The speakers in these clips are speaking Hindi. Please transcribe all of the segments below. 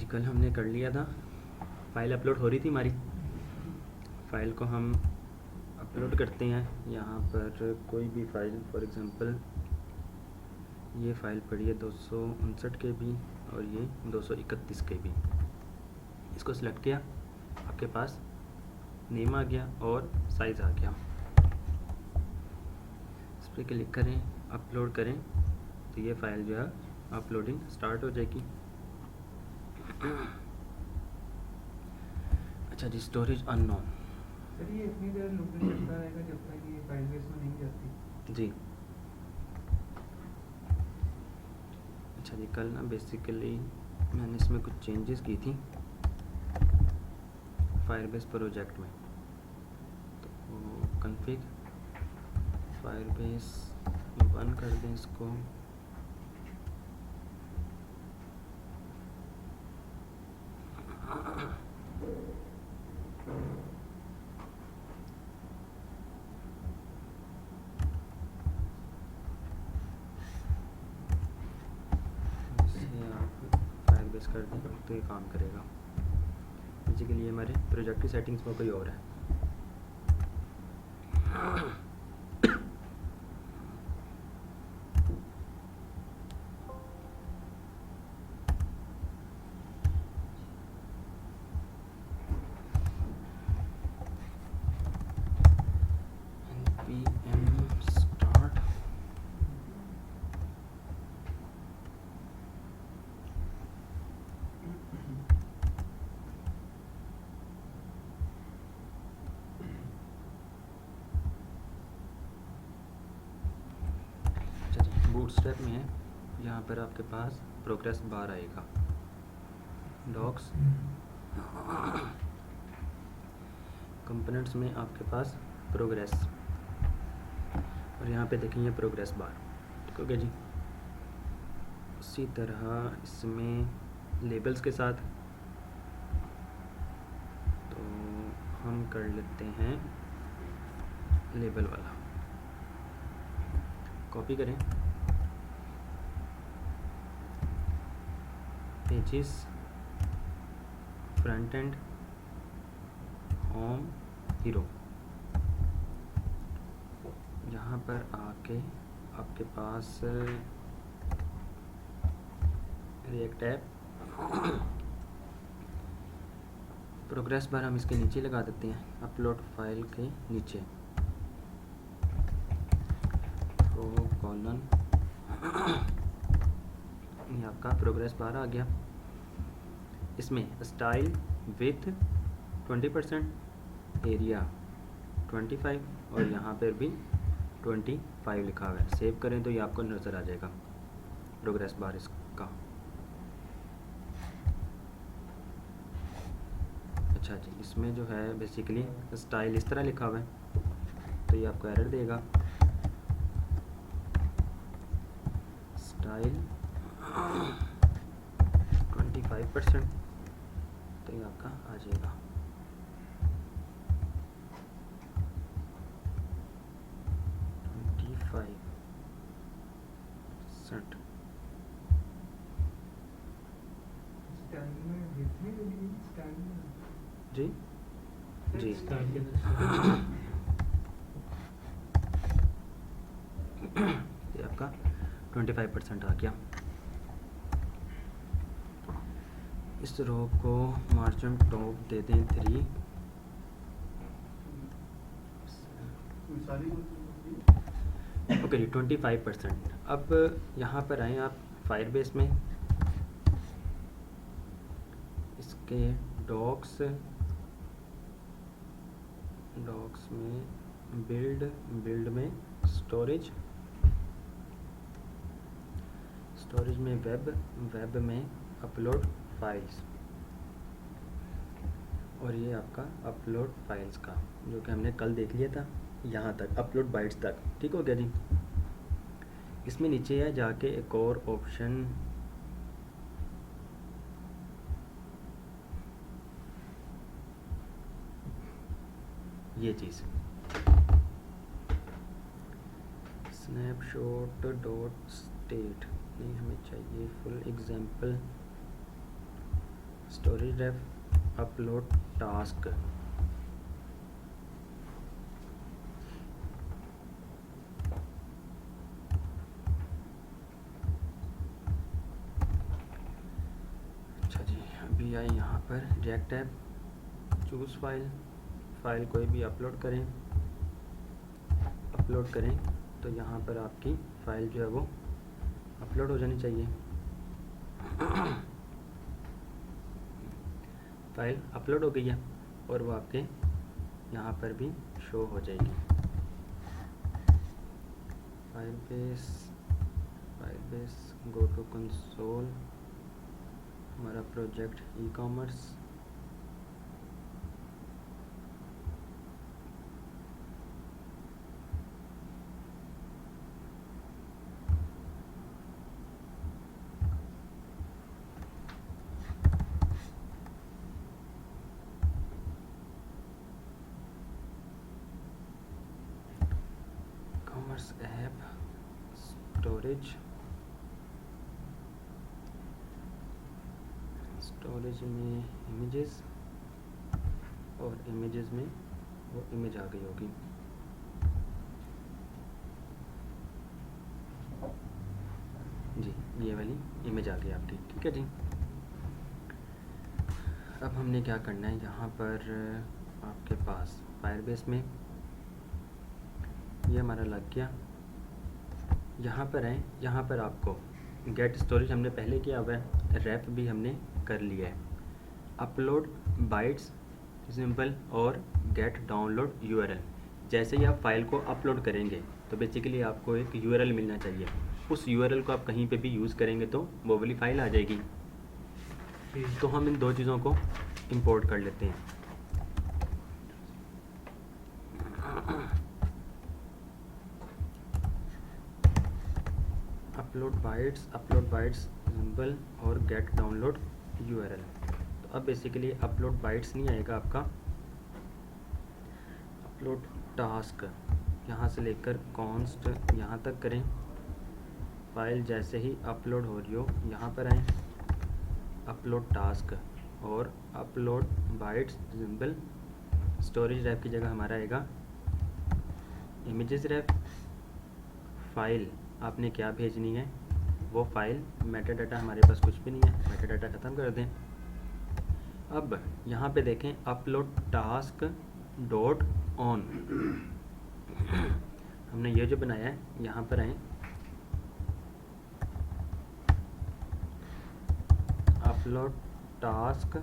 जी, कल हमने कर लिया था, फ़ाइल अपलोड हो रही थी हमारी। फ़ाइल को हम अपलोड करते हैं यहाँ पर कोई भी फ़ाइल। फॉर एग्ज़ाम्पल ये फ़ाइल पड़ी है 259 KB और ये 231 KB। इसको सिलेक्ट किया, आपके पास नेम आ गया और साइज़ आ गया। इस पर क्लिक करें, अपलोड करें, तो ये फ़ाइल जो है अपलोडिंग स्टार्ट हो जाएगी। अच्छा जी, स्टोरेज अननोन। सर ये इतनी देर लूपिंग चलता रहेगा जब तक ये फाइल बेस में नहीं जाती? जी। अच्छा जी, कल ना बेसिकली मैंने इसमें कुछ चेंजेस की थी फायरबेस प्रोजेक्ट में। तो कॉन्फ़िग फायरबेस 1 कर दें इसको। इसे आप फायरबेस कर दें तो ये काम करेगा। बेसिकली ये हमारे प्रोजेक्ट की सेटिंग्स में कोई और है। npm start बूटस्ट्रैप में है, यहाँ पर आपके पास प्रोग्रेस बार आएगा। डॉक्स कंपोनेंट्स में आपके पास प्रोग्रेस, और यहाँ पे देखेंगे प्रोग्रेस बार। ठीक हो गया जी। उसी तरह इसमें लेबल्स के साथ तो हम कर लेते हैं लेबल वाला। कॉपी करें, pages, front end, home, hero. यहाँ पर आके आपके पास रिएक्ट ऐप प्रोग्रेस बार हम इसके नीचे लगा देते हैं, अपलोड फाइल के नीचे। तो कॉलन ये आपका प्रोग्रेस बार आ गया। इसमें स्टाइल विथ 20%, एरिया 25 और यहाँ पर भी 25 लिखा हुआ है। सेव करें तो ये आपको नज़र आ जाएगा प्रोग्रेस बार इसका। अच्छा जी, इसमें जो है बेसिकली स्टाइल इस तरह लिखा हुआ है, तो ये आपको एरर देगा। स्टाइल 25%, तो ये आपका आ जाएगा। जी जी ये आपका 25% आ गया। इस रो को मार्जिन टॉप दे दें 3। ओके जी, 25%। अब यहाँ पर आएँ आप फायरबेस में, इसके डॉक्स में बिल्ड में स्टोरेज में वेब में अपलोड फाइल्स, और ये आपका अपलोड फाइल्स का जो कि हमने कल देख लिया था, यहाँ तक अपलोड बाइट्स तक। ठीक हो गया जी। इसमें नीचे है जाके एक और ऑप्शन, ये चीज़ स्नैपशॉट डॉट स्टेट नहीं हमें चाहिए, फुल एग्जाम्पल स्टोरेज रेफ अपलोड टास्क। अच्छा जी, अभी आए यहाँ पर रिएक्ट ऐप, चूज़ फाइल कोई भी अपलोड करें तो यहाँ पर आपकी फ़ाइल जो है वो अपलोड हो जानी चाहिए। फ़ाइल अपलोड हो गई है और वो आपके यहाँ पर भी शो हो जाएगी। File base go to console, हमारा project e commerce, commerce app, storage में इमेजेस, और इमेजेस में वो इमेज आ गई होगी। जी, ये वाली इमेज आ गई आपकी, ठीक है जी। अब हमने क्या करना है, यहाँ पर आपके पास फायरबेस में ये हमारा लग गया। यहाँ पर आए, यहाँ पर आपको गेट स्टोरेज हमने पहले किया हुआ है, रैप भी हमने कर लिया है, अपलोड बाइट्स सिंपल और गेट डाउनलोड यूआरएल। जैसे ही आप फाइल को अपलोड करेंगे तो बेसिकली आपको एक यूआरएल मिलना चाहिए, उस यूआरएल को आप कहीं पे भी यूज़ करेंगे तो वो वाली फाइल आ जाएगी। तो हम इन दो चीज़ों को इंपोर्ट कर लेते हैं। अपलोड बाइट्स सिंपल और गेट डाउनलोड यूआरएल। तो अब बेसिकली अपलोड बाइट्स नहीं आएगा आपका, अपलोड टास्क यहाँ से लेकर कॉन्स्ट यहाँ तक करें। फाइल जैसे ही अपलोड हो रही हो यहाँ पर आएँ, अपलोड टास्क और upload bytes simple. Storage wrap की जगह हमारा आएगा इमेजेस रैप। फाइल आपने क्या भेजनी है वो फाइल, मेटा डाटा हमारे पास कुछ भी नहीं है, मेटा डाटा ख़त्म कर दें। अब यहाँ पे देखें अपलोड टास्क डॉट ऑन, हमने ये जो बनाया है यहाँ पर आए, अपलोड टास्क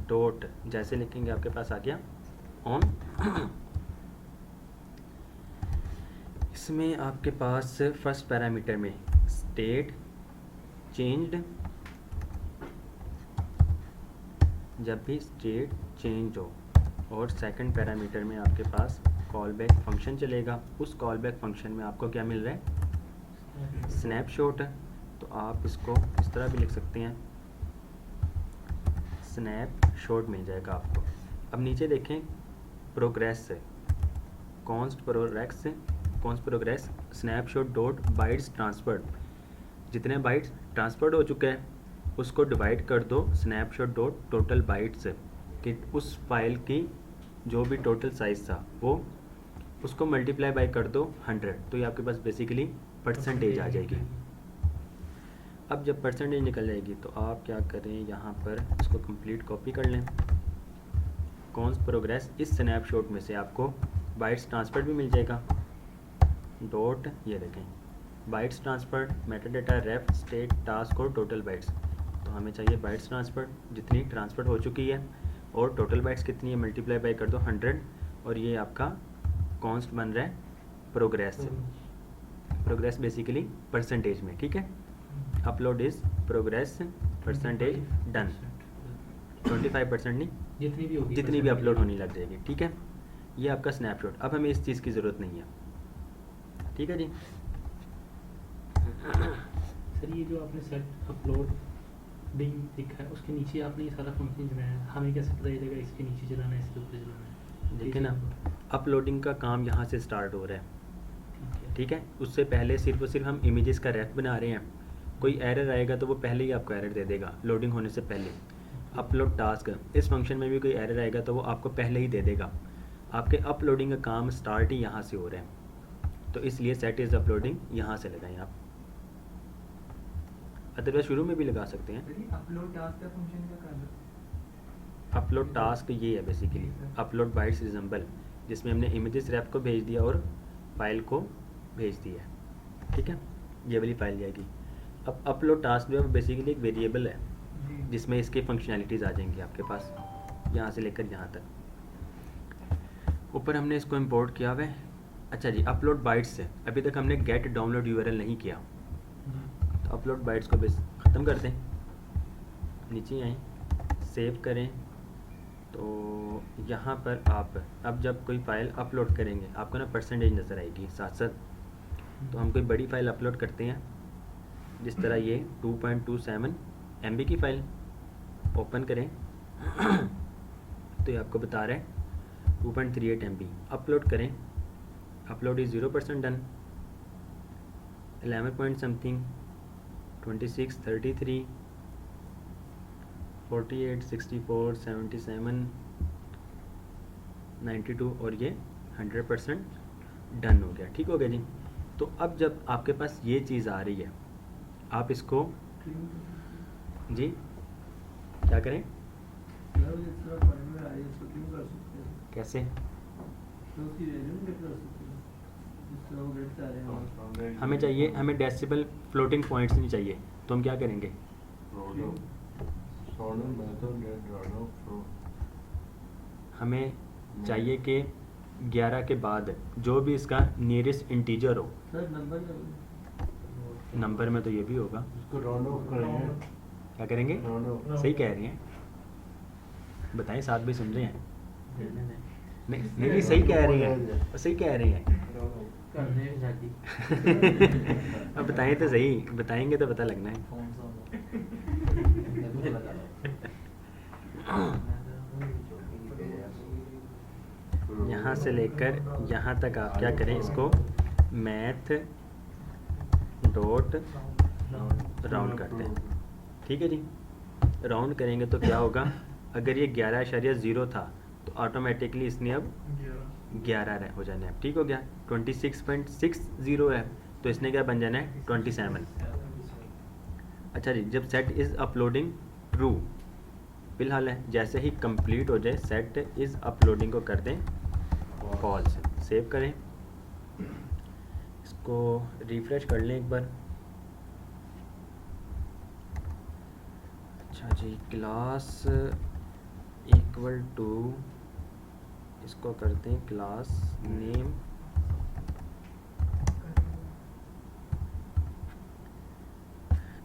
डॉट जैसे लिखेंगे आपके पास आ गया ऑन। इसमें आपके पास फर्स्ट पैरामीटर में स्टेट चेंज्ड, जब भी स्टेट चेंज हो, और सेकंड पैरामीटर में आपके पास कॉल बैक फंक्शन चलेगा। उस कॉल बैक फंक्शन में आपको क्या मिल रहा है, स्नैपशॉट। तो आप इसको इस तरह भी लिख सकते हैं, स्नैपशॉट मिल जाएगा आपको। अब नीचे देखें progress, const progress snapshot dot bytes transferred, जितने बाइट्स ट्रांसफर्ड हो चुके हैं उसको डिवाइड कर दो स्नैपशॉट डॉट टोटल बाइट्स, कि उस फाइल की जो भी टोटल साइज़ था वो उसको मल्टीप्लाई बाय कर दो 100, तो ये आपके पास बेसिकली परसेंटेज आ जाएगी। अब जब परसेंटेज निकल जाएगी तो आप क्या करें, यहाँ पर इसको कंप्लीट कॉपी कर लें। कॉन्स्ट प्रोग्रेस इस स्नैपशॉट में से आपको बाइट्स ट्रांसफर्ड भी मिल जाएगा, डॉट ये देखें बाइट्स ट्रांसफर्ड, मेटाडाटा रेफ स्टेट टास्क और टोटल बाइट्स। तो हमें चाहिए बाइट्स ट्रांसफर्ड जितनी ट्रांसफर्ड हो चुकी है, और टोटल बाइट्स कितनी है मल्टीप्लाई बाय कर दो 100, और ये आपका कॉन्स्ट बन रहा है प्रोग्रेस बेसिकली परसेंटेज में, ठीक है। Upload is progress percentage done, 25% नहीं, जितनी भी अपलोड होनी लग जाएगी, ठीक है। ये आपका स्नैपशॉट। अब हमें इस चीज़ की ज़रूरत नहीं है, ठीक है जी। सर ये जो आपने सेट अपलोडिंग लिखा है उसके नीचे आपने ये सारा फंक्शन चलाया है, हमें कैसे पता चलेगा इसके नीचे चलाना है इसके ऊपर चलाना है? देखिए ना, अपलोडिंग का काम यहाँ से स्टार्ट हो रहा है, ठीक है। उससे पहले सिर्फ और सिर्फ हम इमेजेस का रैप बना रहे हैं। कोई एरर आएगा तो वो पहले ही आपको एरर दे देगा लोडिंग होने से पहले। अपलोड टास्क, इस फंक्शन में भी कोई एरर आएगा तो वो आपको पहले ही दे देगा। आपके अपलोडिंग का काम स्टार्ट ही यहाँ से हो रहा है, तो इसलिए सेट इज़ अपलोडिंग यहाँ से लगाएं आप, अदरवाइज शुरू में भी लगा सकते हैं। अपलोड टास्क का फंक्शन का कर दो। अपलोड टास्क ये है बेसिकली अपलोड बाइट्स रिजेंबल, जिसमें हमने इमेजेस रैप को भेज दिया और फाइल को भेज दिया है, ठीक है, ये वाली फाइल जाएगी। अब अपलोड टास्क जो है बेसिकली एक वेरिएबल है जी। जिसमें इसकी फंक्शनैलिटीज़ आ जाएंगी आपके पास, यहाँ से लेकर यहाँ तक। ऊपर हमने इसको इंपोर्ट किया हुआ है। अच्छा जी, अपलोड बाइट्स से अभी तक हमने गेट डाउनलोड यूआरएल नहीं किया, तो अपलोड बाइट्स को बस ख़त्म कर दें, नीचे आएँ, सेव करें। तो यहाँ पर आप अब जब कोई फ़ाइल अपलोड करेंगे आपको ना परसेंटेज नज़र आएगी साथ साथ। तो हम कोई बड़ी फ़ाइल अपलोड करते हैं, जिस तरह ये 2.27 MB की फ़ाइल ओपन करें तो ये आपको बता रहा है 2.38 MB। अपलोड करें, upload is 0% done, 11 point something, 26, 33, 48, 64, 77, 92 और ये 100% डन हो गया। ठीक हो गया जी। तो अब जब आपके पास ये चीज़ आ रही है, आप इसको जी क्या करें, कैसे हमें चाहिए, हमें डेसिबल फ्लोटिंग पॉइंट्स नहीं चाहिए, तो हम क्या करेंगे, हमें चाहिए कि 11 के बाद जो भी इसका नियरेस्ट इंटीजर हो। नंबर में तो ये भी होगा, क्या करेंगे, सही कह रही हैं, बताएं, साथ भी सुन रहे हैं, नहीं नहीं नहीं सही कह रही हैं, सही कह रही हैं। अब बताएं तो सही, बताएंगे तो पता लगना है। यहाँ से लेकर यहाँ तक आप क्या करें, इसको मैथ डॉट राउंड करते हैं, ठीक है जी। राउंड करेंगे तो क्या होगा, अगर ये 11.0 था तो ऑटोमेटिकली इसने अब 11 हो जाना है, ठीक हो गया। 26.60 है तो इसने क्या बन जाना है, 27। अच्छा जी, जब सेट इज़ अपलोडिंग ट्रू फिलहाल है, जैसे ही कंप्लीट हो जाए सेट इज़ अपलोडिंग को कर दें फॉल्स, सेव करें, इसको रिफ्रेश कर लें एक बार। अच्छा जी, क्लास इक्वल टू, इसको करते हैं क्लास नेम,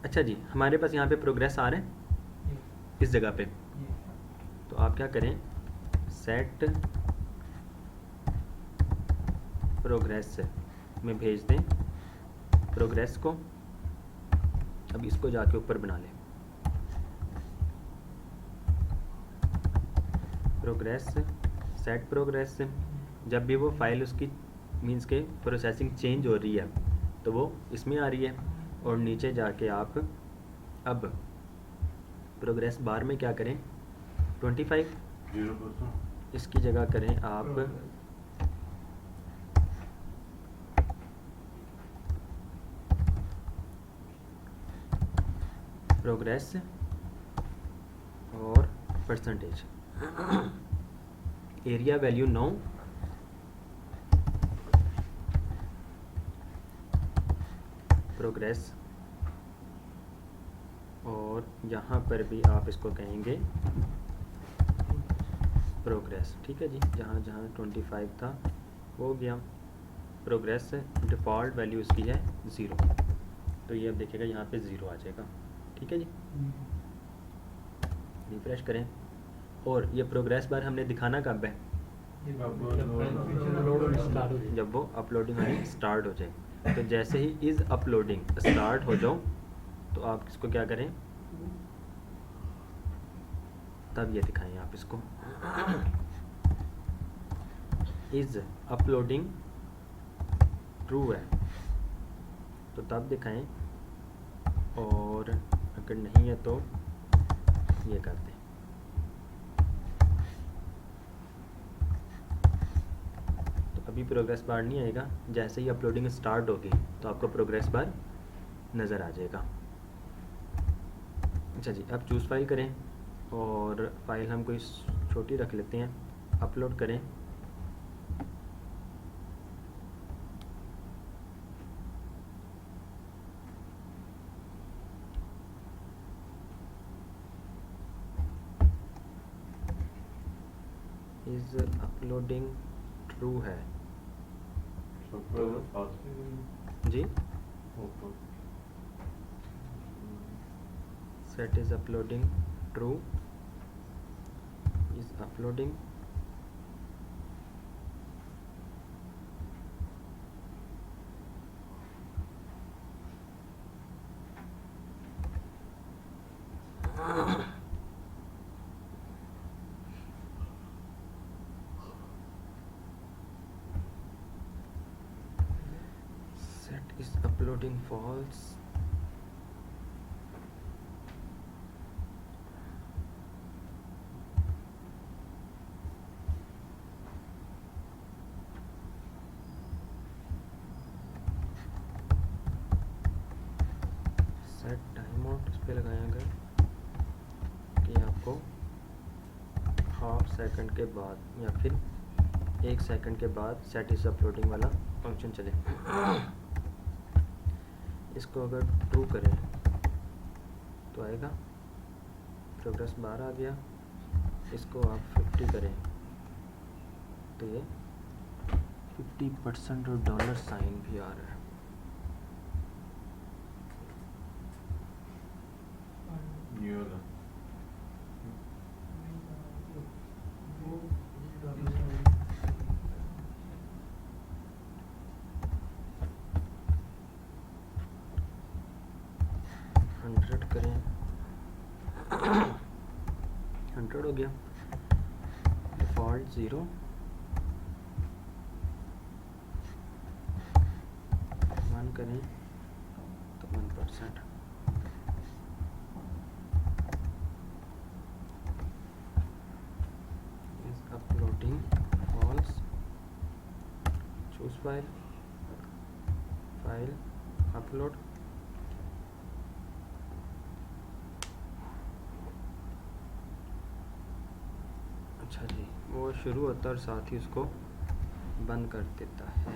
अच्छा जी, हमारे पास यहाँ पे प्रोग्रेस आ रहा है इस जगह पे, तो आप क्या करें, सेट प्रोग्रेस में भेज दें प्रोग्रेस को। अब इसको जाके ऊपर बना लें, प्रोग्रेस, सेट प्रोग्रेस। जब भी वो फाइल उसकी मीन्स के प्रोसेसिंग चेंज हो रही है तो वो इसमें आ रही है, और नीचे जाके आप अब प्रोग्रेस बार में क्या करें, 25, इसकी जगह करें आप प्रोग्रेस और परसेंटेज, एरिया वैल्यू 9, प्रोग्रेस, और यहाँ पर भी आप इसको कहेंगे प्रोग्रेस, ठीक है जी। जहाँ जहाँ 25 था हो गया प्रोग्रेस, डिफ़ॉल्ट वैल्यू इसकी है 0, तो ये अब देखिएगा यहाँ पे 0 आ जाएगा, ठीक है जी। रिफ्रेश करें, और ये प्रोग्रेस बार हमने दिखाना कब है, जब वो अपलोडिंग होनी स्टार्ट हो जाए। तो जैसे ही इज़ अपलोडिंग स्टार्ट हो जाओ तो आप इसको क्या करें, तब ये दिखाएं आप इसको, इज़ अपलोडिंग ट्रू है तो तब दिखाएं, और अगर नहीं है तो ये कर दें। अभी प्रोग्रेस बार नहीं आएगा, जैसे ही अपलोडिंग स्टार्ट होगी तो आपको प्रोग्रेस बार नज़र आ जाएगा। अच्छा जी, अब चूज़ फाइल करें और फाइल हम कोई छोटी रख लेते हैं, अपलोड करें। इज़ अपलोडिंग ट्रू है जी, set is uploading true, is uploading set is uploading false, set time out इस पे लगाएंगे कि आपको हाफ सेकंड के बाद या फिर 1 सेकंड के बाद सेट इज अपलोडिंग वाला फंक्शन चले। इसको अगर ट्रू करें तो आएगा, प्रोग्रेस बार आ गया। इसको आप 50 करें तो ये 50% और डॉलर साइन भी आ रहा है। करें 100 हो गया, डिफ़ॉल्ट 0, 1 करें तो 1%, is uploading false, choose file, file upload, अच्छा जी, वो शुरू होता है और साथ ही उसको बंद कर देता है।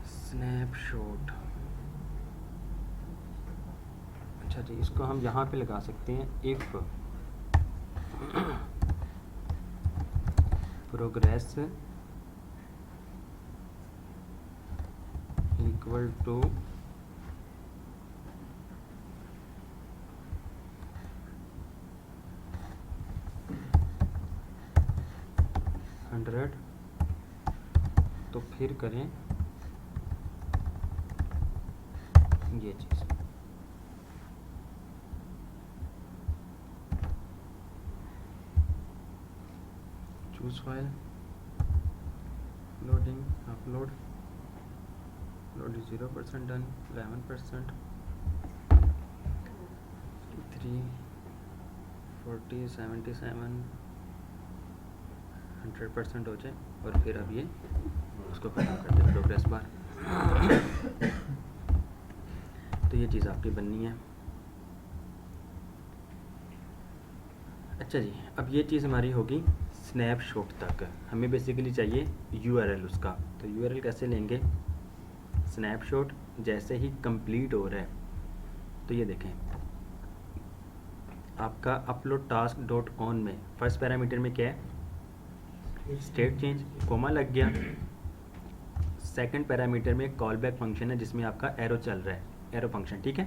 स्नैपशॉट, अच्छा जी, इसको हम यहाँ पे लगा सकते हैं, इफ़ प्रोग्रेस इक्वल टू 100, तो फिर करें ये चीज़। Choose file, loading, upload, load 0% done, 11%, 3, 40, 77, 100% हो जाए और फिर अब ये उसको खत्म कर दे प्रोग्रेस बार। तो ये चीज़ आपकी बननी है। अच्छा जी, अब ये चीज़ हमारी होगी स्नैपशॉट तक। हमें बेसिकली चाहिए यूआरएल उसका, तो यूआरएल कैसे लेंगे? स्नैपशॉट जैसे ही कंप्लीट हो रहा है तो ये देखें, आपका अपलोड टास्क डॉट ऑन में फर्स्ट पैरामीटर में क्या है? स्टेट चेंज, कोमा लग गया। सेकंड पैरामीटर में कॉल बैक फंक्शन है जिसमें आपका एरो चल रहा है, एरो फंक्शन, ठीक है।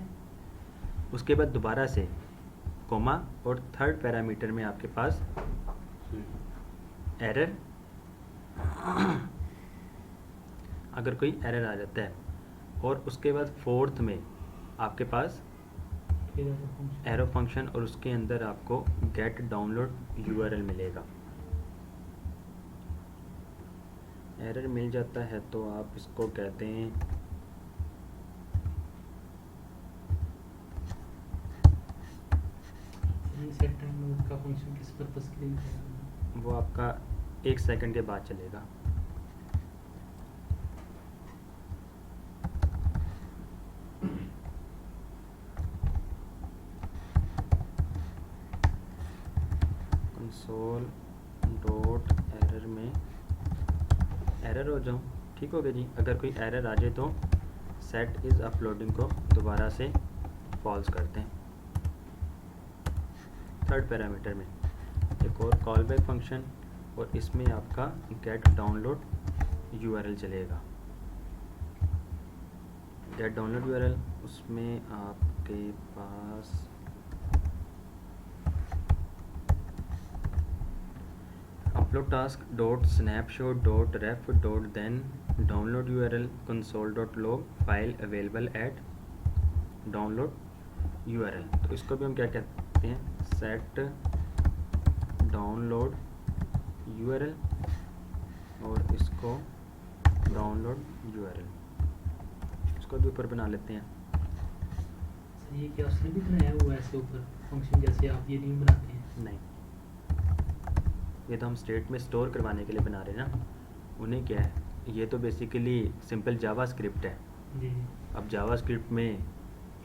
उसके बाद दोबारा से कोमा और थर्ड पैरामीटर में आपके पास एरर, अगर कोई एरर आ जाता है, और उसके बाद फोर्थ में आपके पास एरो फंक्शन और उसके अंदर आपको गेट डाउनलोड यूआरएल मिलेगा। एरर मिल जाता है तो आप इसको कहते हैं सेट टाइम मोड का फंक्शन किस पर्पस के लिए यूज़ है? वो आपका 1 सेकंड के बाद चलेगा। कंसोल डॉट एरर में एरर हो जाऊँ, ठीक हो गया जी। अगर कोई एरर आ जाए तो सेट इज़ अपलोडिंग को दोबारा से फॉल्स करते हैं। थर्ड पैरामीटर में एक और कॉल बैक फंक्शन, और इसमें आपका गेट डाउनलोड यूआरएल चलेगा। गेट डाउनलोड यूआरएल, उसमें आपके पास upload task dot snapshot dot ref dot then download URL console dot log file available at download URL. तो इसको भी हम क्या कहते हैं, सेट डाउनलोड यूआरएल, और इसको डाउनलोड यूआरएल, इसको भी ऊपर बना लेते हैं। सर ये क्या उसने भी बनाया हुआ है ऐसे ऊपर फंक्शन, जैसे आप ये नहीं बनाते हैं? नहीं, ये तो हम स्टेट में स्टोर करवाने के लिए बना रहे हैं ना। उन्हें क्या है, ये तो बेसिकली सिंपल जावा स्क्रिप्ट है। जी। अब जावा स्क्रिप्ट में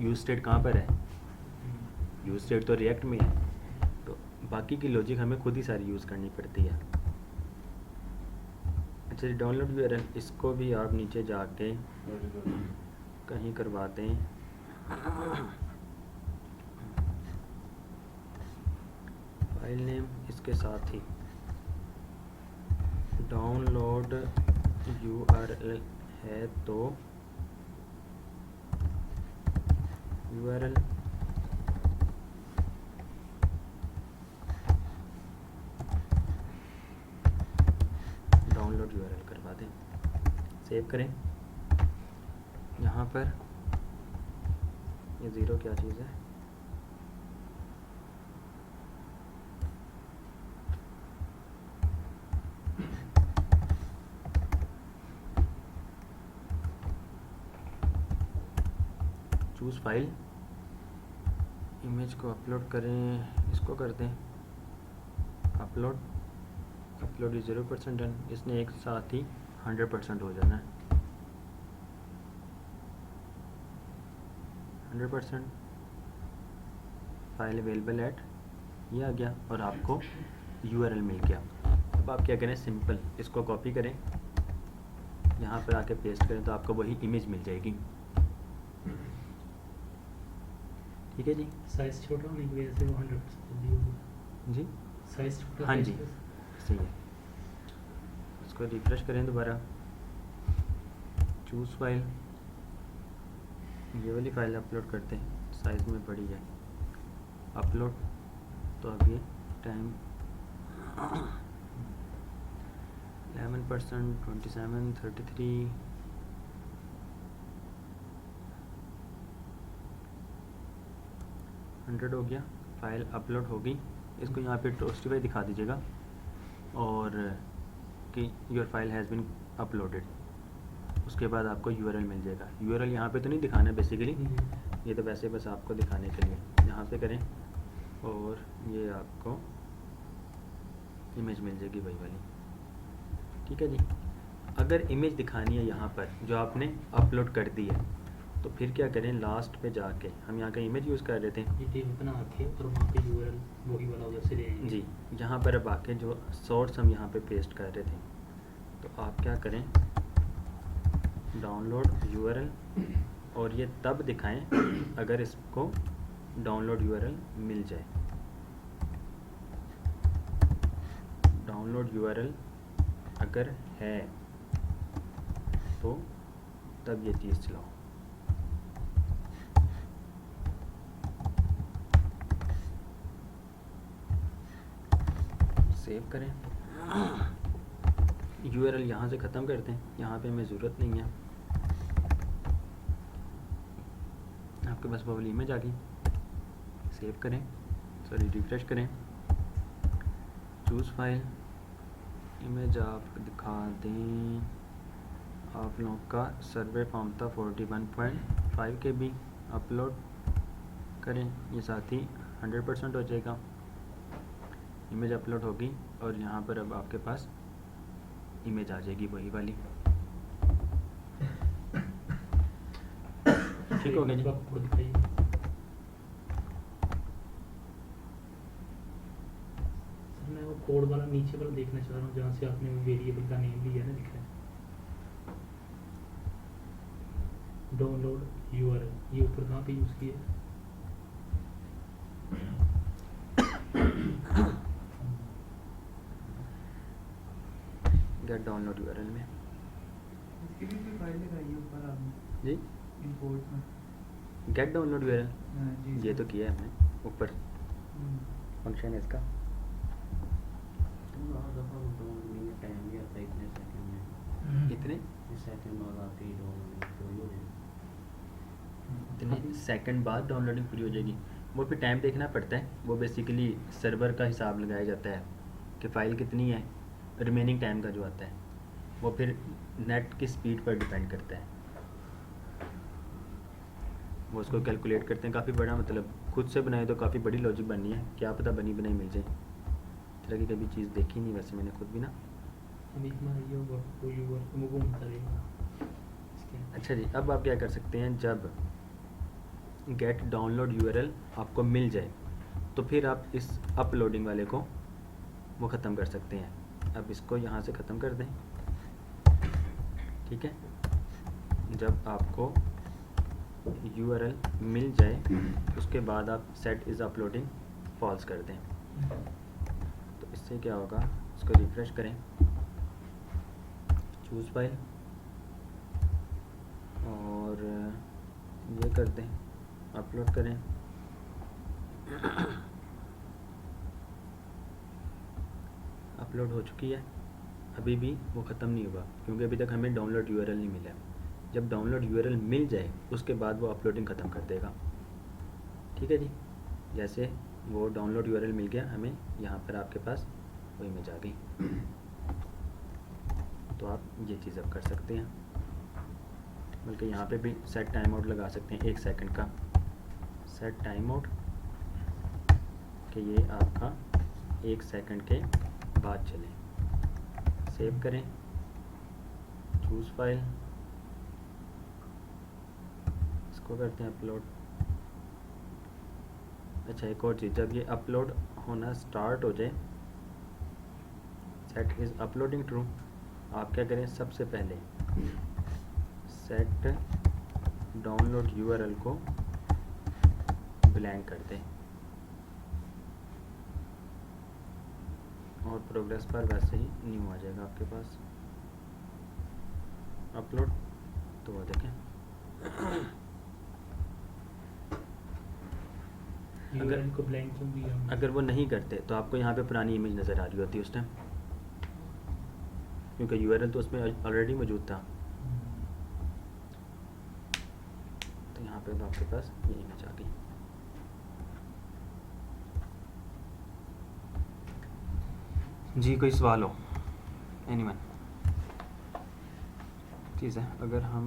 यूज स्टेट कहाँ पर है, यूज स्टेट तो रिएक्ट में है, तो बाकी की लॉजिक हमें खुद ही सारी यूज़ करनी पड़ती है। अच्छा जी, डाउनलोड यूआरएल, इसको भी आप नीचे जाके कहीं करवा दें। फाइल नेम इसके साथ ही डाउनलोड यूआरएल है तो यूआरएल डाउनलोड यूआरएल करवा दें। सेव करें। यहाँ पर ये ज़ीरो क्या चीज़ है, चूज़ फाइल, इमेज को अपलोड करें, इसको कर दें अपलोड। अपलोड इज 0% डन, इसने एक साथ ही 100% हो जाना है। 100% फाइल अवेलेबल एट, ये आ गया और आपको यूआरएल मिल गया। अब आप क्या करें, सिंपल इसको कॉपी करें, यहाँ पर आके पेस्ट करें तो आपको वही इमेज मिल जाएगी। ठीक है जी। साइज छोटा होने की वजह से वो 100% जल्दी होगा। जी साइज छोटा, हाँ साइज जी, का- सही है। इसको रिफ्रेश करें दोबारा, चूज़ फाइल, ये वाली फाइल अपलोड करते हैं, साइज़ में बड़ी है। अपलोड, तो अब ये टाइम 11%, 27, 33, 100 हो गया। फाइल अपलोड होगी, इसको यहाँ पे टोस्टिफाई दिखा दीजिएगा और कि your file has been uploaded. उसके बाद आपको यूआरएल मिल जाएगा। यूआरएल यहाँ पे तो नहीं दिखाना है बेसिकली, ये तो वैसे बस आपको दिखाने के लिए। यहाँ पे करें और ये आपको इमेज मिल जाएगी वही वाली। ठीक है जी। अगर इमेज दिखानी है यहाँ पर जो आपने अपलोड कर दी है, तो फिर क्या करें, लास्ट पे जाके हम यहाँ का इमेज यूज़ कर रहे थे ये टेबल बना रखे और वहाँ पे यूआरएल वही वाला उधर से ले आएंगे। जी। यहाँ पर अब आके जो सोर्स हम यहाँ पे पेस्ट कर रहे थे, तो आप क्या करें, डाउनलोड यूआरएल, और ये तब दिखाएं अगर इसको डाउनलोड यूआरएल मिल जाए। डाउनलोड यूआरएल अगर है तो तब ये चीज़ चलाओ। सेव करें। यूआरएल यहाँ से ख़त्म करते हैं, यहाँ पे हमें ज़रूरत नहीं है। आपके पास वो वाली इमेज आ गई, सेव करें, सॉरी रिफ्रेश करें, चूज़ फाइल, इमेज आप दिखा दें। आप लोगों का सर्वे फॉर्म था 41.5 KB, अपलोड करें, ये साथ ही 100% हो जाएगा। इमेज अपलोड होगी और यहाँ पर अब आपके पास इमेज आ जाएगी वही वाली। ठीक हो गया जी। आपको दिखाइए। सर मैं वो कोड वाला नीचे वाला देखना चाह रहा हूँ जहाँ से आपने वो वेरिएबल का नेम लिया ना, लिखा है डाउनलोड यूआरएल, ये ऊपर कहाँ पे यूज़ किया है? गेट डाउनलोड यूआरएल में इसकी भी कोई फाइल दिखाई है ऊपर आपने जी। इंपोर्ट में? गेट डाउनलोड यूआरएल जी ये तो किया है हमने ऊपर, फंक्शन है इसका। टाइम भी आता है इतने सेकंड में, इतने सेकंड बाद आती है डाउनलोडिंग पूरी हो जाएगी। इतने सेकंड बाद डाउनलोडिंग पूरी हो जाएगी। वो फिर टाइम देखना पड़ता है, वो बेसिकली सर्वर का हिसाब लगाया जाता है कि फ़ाइल कितनी है, रिमेनिंग टाइम का जो आता है वो फिर नेट की स्पीड पर डिपेंड करता है। वो उसको कैलकुलेट करते हैं, काफ़ी बड़ा मतलब खुद से बनाए तो काफ़ी बड़ी लॉजिक बननी है, क्या पता बनी बनाई मिल जाए। इस तरह की कभी चीज़ देखी नहीं वैसे मैंने खुद भी ना। हम एक बार ये वो यूआरएल वो घूमता रहेगा इसके। अच्छा जी, अब आप क्या कर सकते हैं, जब गेट डाउनलोड यूआरएल आपको मिल जाए तो फिर आप इस अपलोडिंग वाले को वो ख़त्म कर सकते हैं। अब इसको यहाँ से ख़त्म कर दें, ठीक है। जब आपको यूआरएल मिल जाए उसके बाद आप सेट इज़ अपलोडिंग फॉल्स कर दें। तो इससे क्या होगा, इसको रिफ्रेश करें, चूज़ फाइल और ये कर दें, अपलोड करें। अपलोड हो चुकी है, अभी भी वो ख़त्म नहीं हुआ क्योंकि अभी तक हमें डाउनलोड यूआरएल नहीं मिला। जब डाउनलोड यूआरएल मिल जाए उसके बाद वो अपलोडिंग ख़त्म कर देगा, ठीक है जी। जैसे वो डाउनलोड यूआरएल मिल गया हमें, यहाँ पर आपके पास वो इमेज आ गई। तो आप ये चीज़ अब कर सकते हैं, बल्कि यहाँ पे भी सेट टाइम आउट लगा सकते हैं 1 सेकंड का, सेट टाइम आउट कि ये आपका 1 सेकंड के बाद चले। सेव करें, चूज़ फाइल, इसको करते हैं अपलोड। अच्छा एक और चीज़, जब ये अपलोड होना स्टार्ट हो जाए, सेट इज़ अपलोडिंग ट्रू, आप क्या करें, सबसे पहले सेट डाउनलोड यूआरएल को ब्लैंक कर दें और प्रोग्रेस पर वैसे ही न्यू आ जाएगा आपके पास अपलोड। तो वो देखें, यूआरएल को ब्लैंक क्यों दिया हमने? अगर वो नहीं करते तो आपको यहाँ पे पुरानी इमेज नज़र आ रही होती उस टाइम, क्योंकि यूआरएल तो उसमें ऑलरेडी मौजूद था। तो यहाँ पे आपके पास ये इमेज आ गई। जी कोई सवाल हो, एनीवन? चीज़ है, अगर हम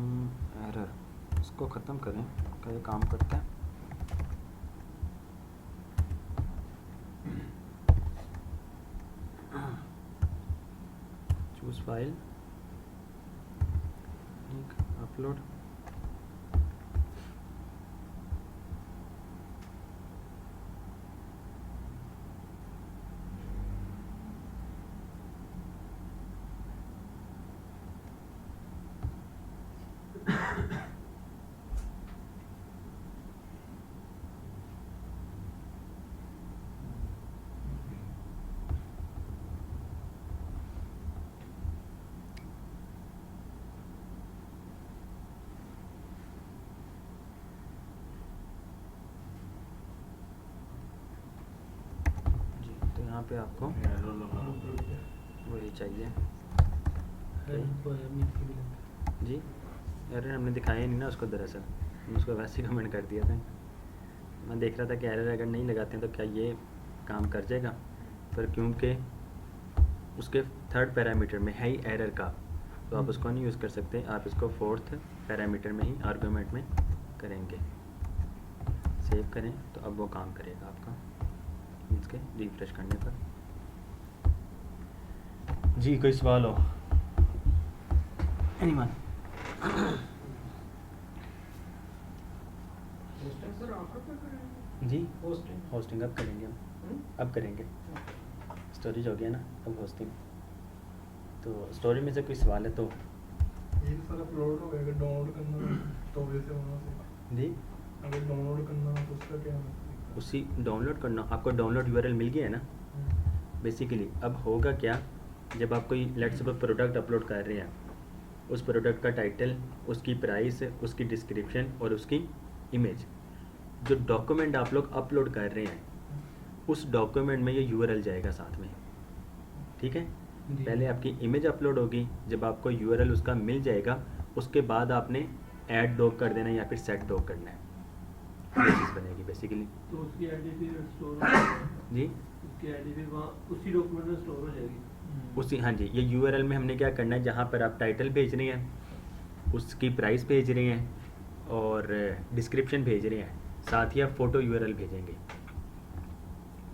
एरर इसको ख़त्म करें, क्या ये काम करता है? चूज़ फाइल, अपलोड, यहाँ पे आपको वही चाहिए जी। एरर हमने दिखाया नहीं ना उसको, दरअसल हमने उसको वैसे ही कमेंट कर दिया था। मैं देख रहा था कि एरर अगर नहीं लगाते हैं तो क्या ये काम कर जाएगा, पर क्योंकि उसके 3rd पैरामीटर में है ही एरर का, तो आप उसको नहीं यूज़ कर सकते, आप इसको 4th पैरामीटर में ही आर्गुमेंट में करेंगे। सेव करें तो अब वो काम करेगा आपका, इसके रिफ्रेश करने पर। जी कोई सवाल हो? एनीवन? सर आप कब करेंगे? जी होस्टिंग होस्टिंग अब करेंगे हम, अब करेंगे। स्टोरेज हो गया ना, अब होस्टिंग। तो स्टोरी में से कोई सवाल है तो? ये सारा अपलोड हो गया, डाउनलोड करना तो वैसे वहाँ से जी अगर डाउनलोड करना हो तो उसका क्या है? उसी डाउनलोड करना, आपको डाउनलोड यूआरएल मिल गया है ना बेसिकली। अब होगा क्या, जब आप कोई लेट्स सपोज प्रोडक्ट अपलोड कर रहे हैं, उस प्रोडक्ट का टाइटल, उसकी प्राइस, उसकी डिस्क्रिप्शन और उसकी इमेज, जो डॉक्यूमेंट आप लोग अपलोड कर रहे हैं उस डॉक्यूमेंट में ये यूआरएल जाएगा साथ में, ठीक है। जी। पहले आपकी इमेज अपलोड होगी, जब आपको यूआरएल उसका मिल जाएगा उसके बाद आपने ऐड डॉक कर देना या फिर सेट डॉक करना है, ये चीज़ बनेगी बेसिकली। तो उसकी आईडी फिर स्टोर हो जी उसकी आईडी फिर वहाँ उसी डॉक्यूमेंट में स्टोर हो जाएगी। उसी, हाँ जी, ये यूआरएल में हमने क्या करना है, जहाँ पर आप टाइटल भेज रहे हैं, उसकी प्राइस भेज रहे हैं और डिस्क्रिप्शन भेज रहे हैं, साथ ही आप फ़ोटो यूआरएल भेजेंगे,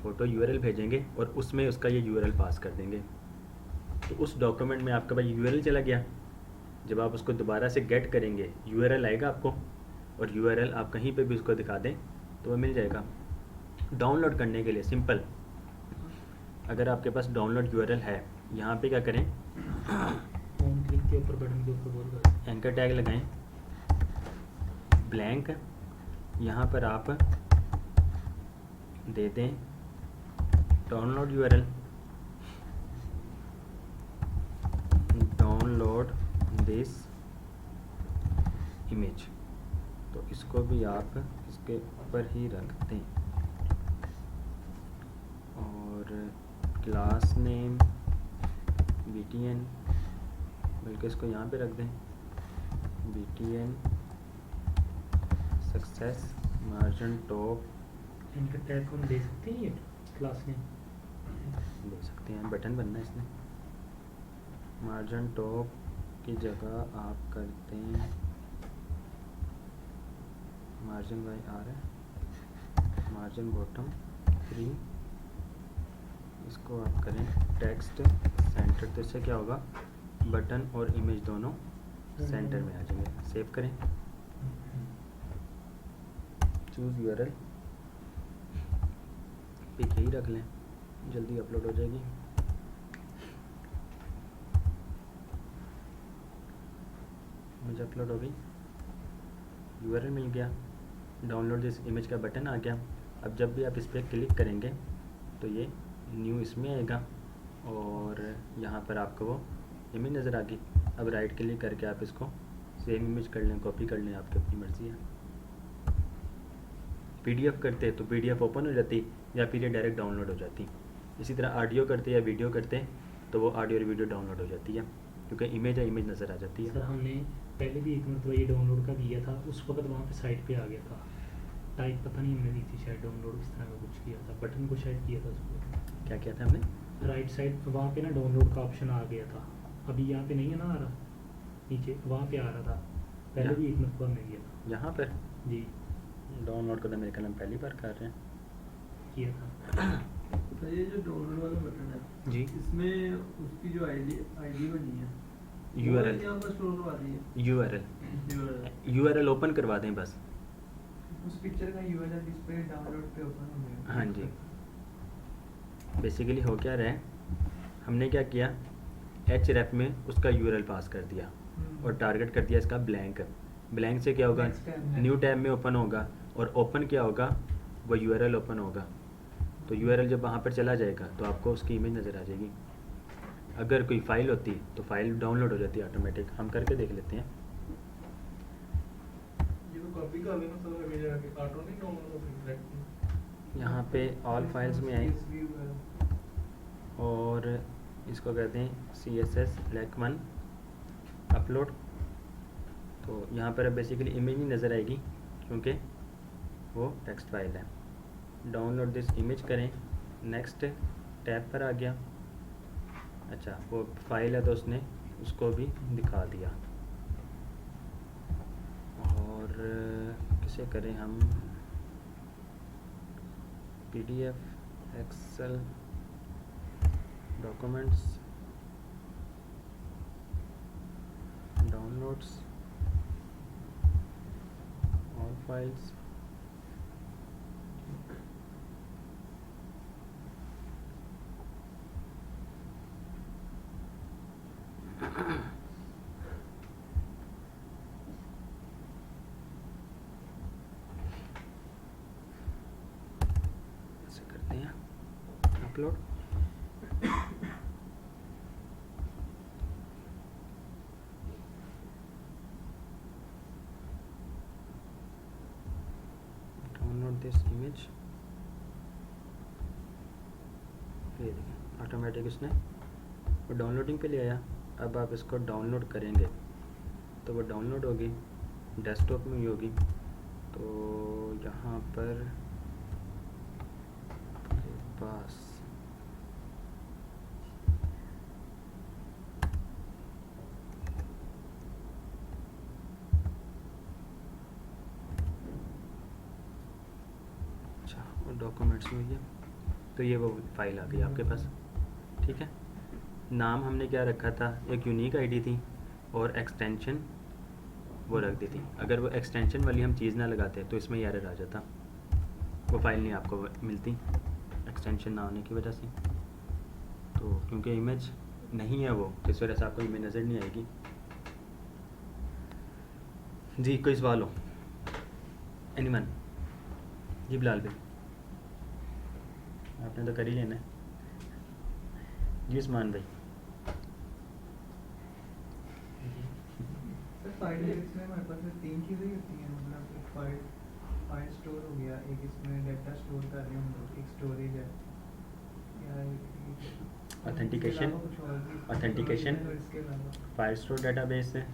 फ़ोटो यूआरएल भेजेंगे और उसमें उसका ये यूआरएल पास कर देंगे। तो उस डॉक्यूमेंट में आपका भाई यूआरएल चला गया, जब आप उसको दोबारा से गेट करेंगे यूआरएल आएगा आपको, और यूआरएल आप कहीं पे भी उसको दिखा दें तो वो मिल जाएगा। डाउनलोड करने के लिए सिंपल, अगर आपके पास डाउनलोड यूआरएल है, यहाँ पे क्या करें, ऑन क्लिक के ऊपर बटन के ऊपर बोल कर एंकर टैग लगाएं, ब्लैंक, यहाँ पर आप दे दें download URL, download this image, तो इसको भी आप इसके ऊपर ही रख दें और क्लास नेम btn, बल्कि इसको यहाँ पे रख दें btn सक्सेस मार्जिन टॉप, इनका टैग हम दे सकते हैं, ये क्लास में दे सकते हैं, बटन बनना है इसमें। मार्जिन टॉप की जगह आप करते हैं मार्जिन बाई आर है, मार्जिन बॉटम 3, इसको आप करें टेक्स्ट सेंटर, तो इससे क्या होगा, बटन और इमेज दोनों सेंटर में आ जाएंगे। सेव करें, चूज़ यूआरएल, पिक ही रख लें, जल्दी अपलोड हो जाएगी। इमेज अपलोड हो गई, यूआरएल मिल गया, डाउनलोड दिस इमेज का बटन आ गया। अब जब भी आप इस पर क्लिक करेंगे तो ये न्यू इसमें आएगा और यहाँ पर आपको वो इमेज नज़र आ गई। अब राइट क्लिक करके आप इसको सेम इमेज कर लें, कॉपी कर लें, आपकी अपनी मर्ज़ी है। पीडीएफ करते तो पीडीएफ ओपन हो जाती या फिर ये डायरेक्ट डाउनलोड हो जाती। इसी तरह ऑडियो करते या वीडियो करते तो वो ऑडियो और वीडियो डाउनलोड हो जाती है, क्योंकि इमेज है, इमेज नज़र आ जाती सर है। हमने पहले भी एक मरतबा ये डाउनलोड का किया था, उस वक्त वहाँ पे साइट पे आ गया था, टाइप पता नहीं हमने दी थी शायद, डाउनलोड इस तरह का कुछ किया था, बटन को शायद किया था उसको, क्या किया था हमने? राइट साइड वहाँ पे ना डाउनलोड का ऑप्शन आ गया था, अभी यहाँ पे नहीं है ना आ रहा, नीचे वहाँ पे आ रहा था, पहले यहाँ? भी एक मरतबा में किया था यहाँ पर जी, डाउनलोड को तो मेरे ख्याल में पहली बार कर रहे हैं। किया था। तो ये जो डाउनलोड वाला बटन है जी, इसमें उसकी जो आईडी बनी है यूआरएल, यहाँ पर स्टोर करवा दी है यूआरएल, यूआरएल ओपन करवा दें बस। उस पिक्चर का यूआरएल इस पे डाउनलोड पे ओपन हो गया। हाँ जी, बेसिकली हो क्या रहा है, हमने क्या किया, href में उसका यूआरएल पास कर दिया और टारगेट कर दिया इसका ब्लैंक। ब्लैंक से क्या होगा, Next tab में। न्यू टैब में ओपन होगा और ओपन क्या होगा, वो यूआरएल ओपन होगा। तो यूआरएल जब वहाँ पर चला जाएगा तो आपको उसकी इमेज नज़र आ जाएगी। अगर कोई फाइल होती तो फाइल डाउनलोड हो जाती है ऑटोमेटिक। हम करके देख लेते हैं। ये तो कॉपी कर लेना सर, अभी जाके ऑटो नहीं डाउनलोड होती डायरेक्ट। यहाँ पे ऑल फाइल्स में आए CSV वगैरह। और इसको कहते हैं CSS LAC1 अपलोड। तो यहाँ पर बेसिकली इमेज नहीं नज़र आएगी क्योंकि वो टेक्स्ट फाइल है। डाउनलोड दिस इमेज करें, नेक्स्ट टैब पर आ गया। अच्छा, वो फाइल है तो उसने उसको भी दिखा दिया। और किसे करें हम, PDF, Excel, documents, downloads, all files, ऐसे करते हैं अपलोड। डाउनलोड दिस इमेज, ये देखिए ऑटोमेटिक इसने वो डाउनलोडिंग पे ले आया। अब आप इसको डाउनलोड करेंगे तो वो डाउनलोड होगी, डेस्कटॉप में ही होगी। तो यहाँ पर आपके पास अच्छा वो डॉक्यूमेंट्स में ये, तो ये वो फाइल आ गई आपके पास। ठीक है, नाम हमने क्या रखा था, एक यूनिक आईडी थी और एक्सटेंशन वो रख दी थी। अगर वो एक्सटेंशन वाली हम चीज़ ना लगाते तो इसमें एरर आ जाता, वो फाइल नहीं आपको मिलती एक्सटेंशन ना होने की वजह से। तो क्योंकि इमेज नहीं है वो, तो इस वजह से आपको इमेज नज़र नहीं आएगी। जी कोई सवाल हो? एनीवन? जी बिलाल भाई, आपने तो कर ही लेना है। जी उस्मान भाई। सर फाइल लिस्ट में हमारे पास तीन चीज़ें ही होती हैं, मतलब एक फाइल स्टोर हो गया, एक इसमें डाटा स्टोर कर रहे हैं हम लोग, एक स्टोरेज है या authentication, authentication, file store database है,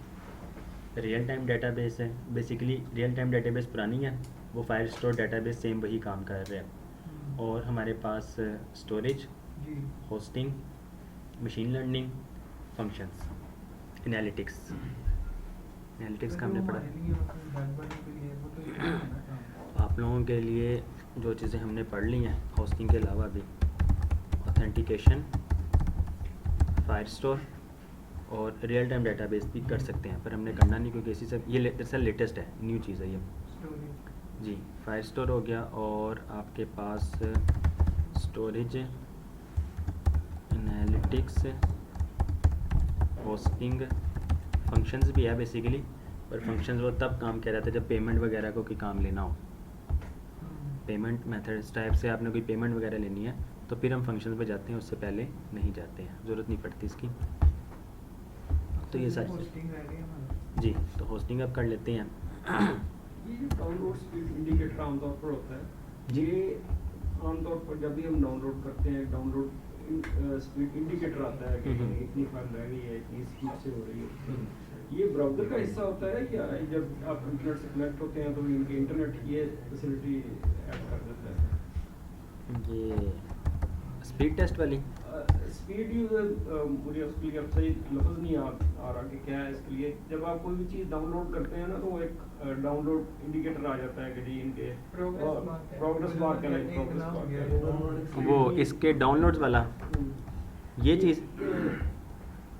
रियल टाइम डेटाबेस है। बेसिकली रियल टाइम डेटाबेस पुरानी है, वो फाइल स्टोर डेटाबेस सेम वही काम कर रहे हैं। और हमारे पास स्टोरेज, जी hosting, machine learning, functions, analytics. Analytics का हमने पढ़ा। आप लोगों के लिए जो चीज़ें हमने पढ़ ली हैं होस्टिंग के अलावा भी, ऑथेंटिकेशन, फाइल स्टोर और रियल टाइम डेटाबेस भी कर सकते हैं, पर हमने करना नहीं क्योंकि इसी से ये दरअसल लेटेस्ट है, न्यू चीज़ है ये। जी फाइल स्टोर हो गया और आपके पास स्टोरेज, एनालिटिक्स, होस्टिंग, फंक्शंस भी है बेसिकली, पर फंक्शंस वो तब काम किया जाता है जब पेमेंट वगैरह को कोई काम लेना हो। पेमेंट मेथड्स टाइप से आपने कोई पेमेंट वगैरह लेनी है तो फिर हम फंक्शंस पे जाते हैं, उससे पहले नहीं जाते हैं, ज़रूरत नहीं पड़ती इसकी। तो ये सारी जी, तो होस्टिंग अब कर लेते हैं। ये जो डाउनलोड स्पीड इंडिकेटर आमतौर पर होता है, जी। ये आमतौर पर जब भी हम डाउनलोड करते हैं, डाउनलोड स्पीड इंडिकेटर आता है कि इतनी फाइल रह गई है, इतनी स्पीड से हो रही है। ये ब्राउज़र का हिस्सा होता है या जब आप इंटरनेट से कनेक्ट होते हैं तो इनके इंटरनेट ये फैसिलिटी ऐड कर देता है? ये स्पीड टेस्ट वाली स्पीड मुझे उसके लिए अब सही लफ्ज़ नहीं आ रहा कि क्या है इसके लिए। जब आप कोई भी चीज़ डाउनलोड करते हैं ना तो वो एक डाउनलोड इंडिकेटर आ जाता है कि जी इनके प्रोग्रेस बार का नहीं, प्रोग्रेस बार का वो इसके डाउनलोड्स वाला ये चीज़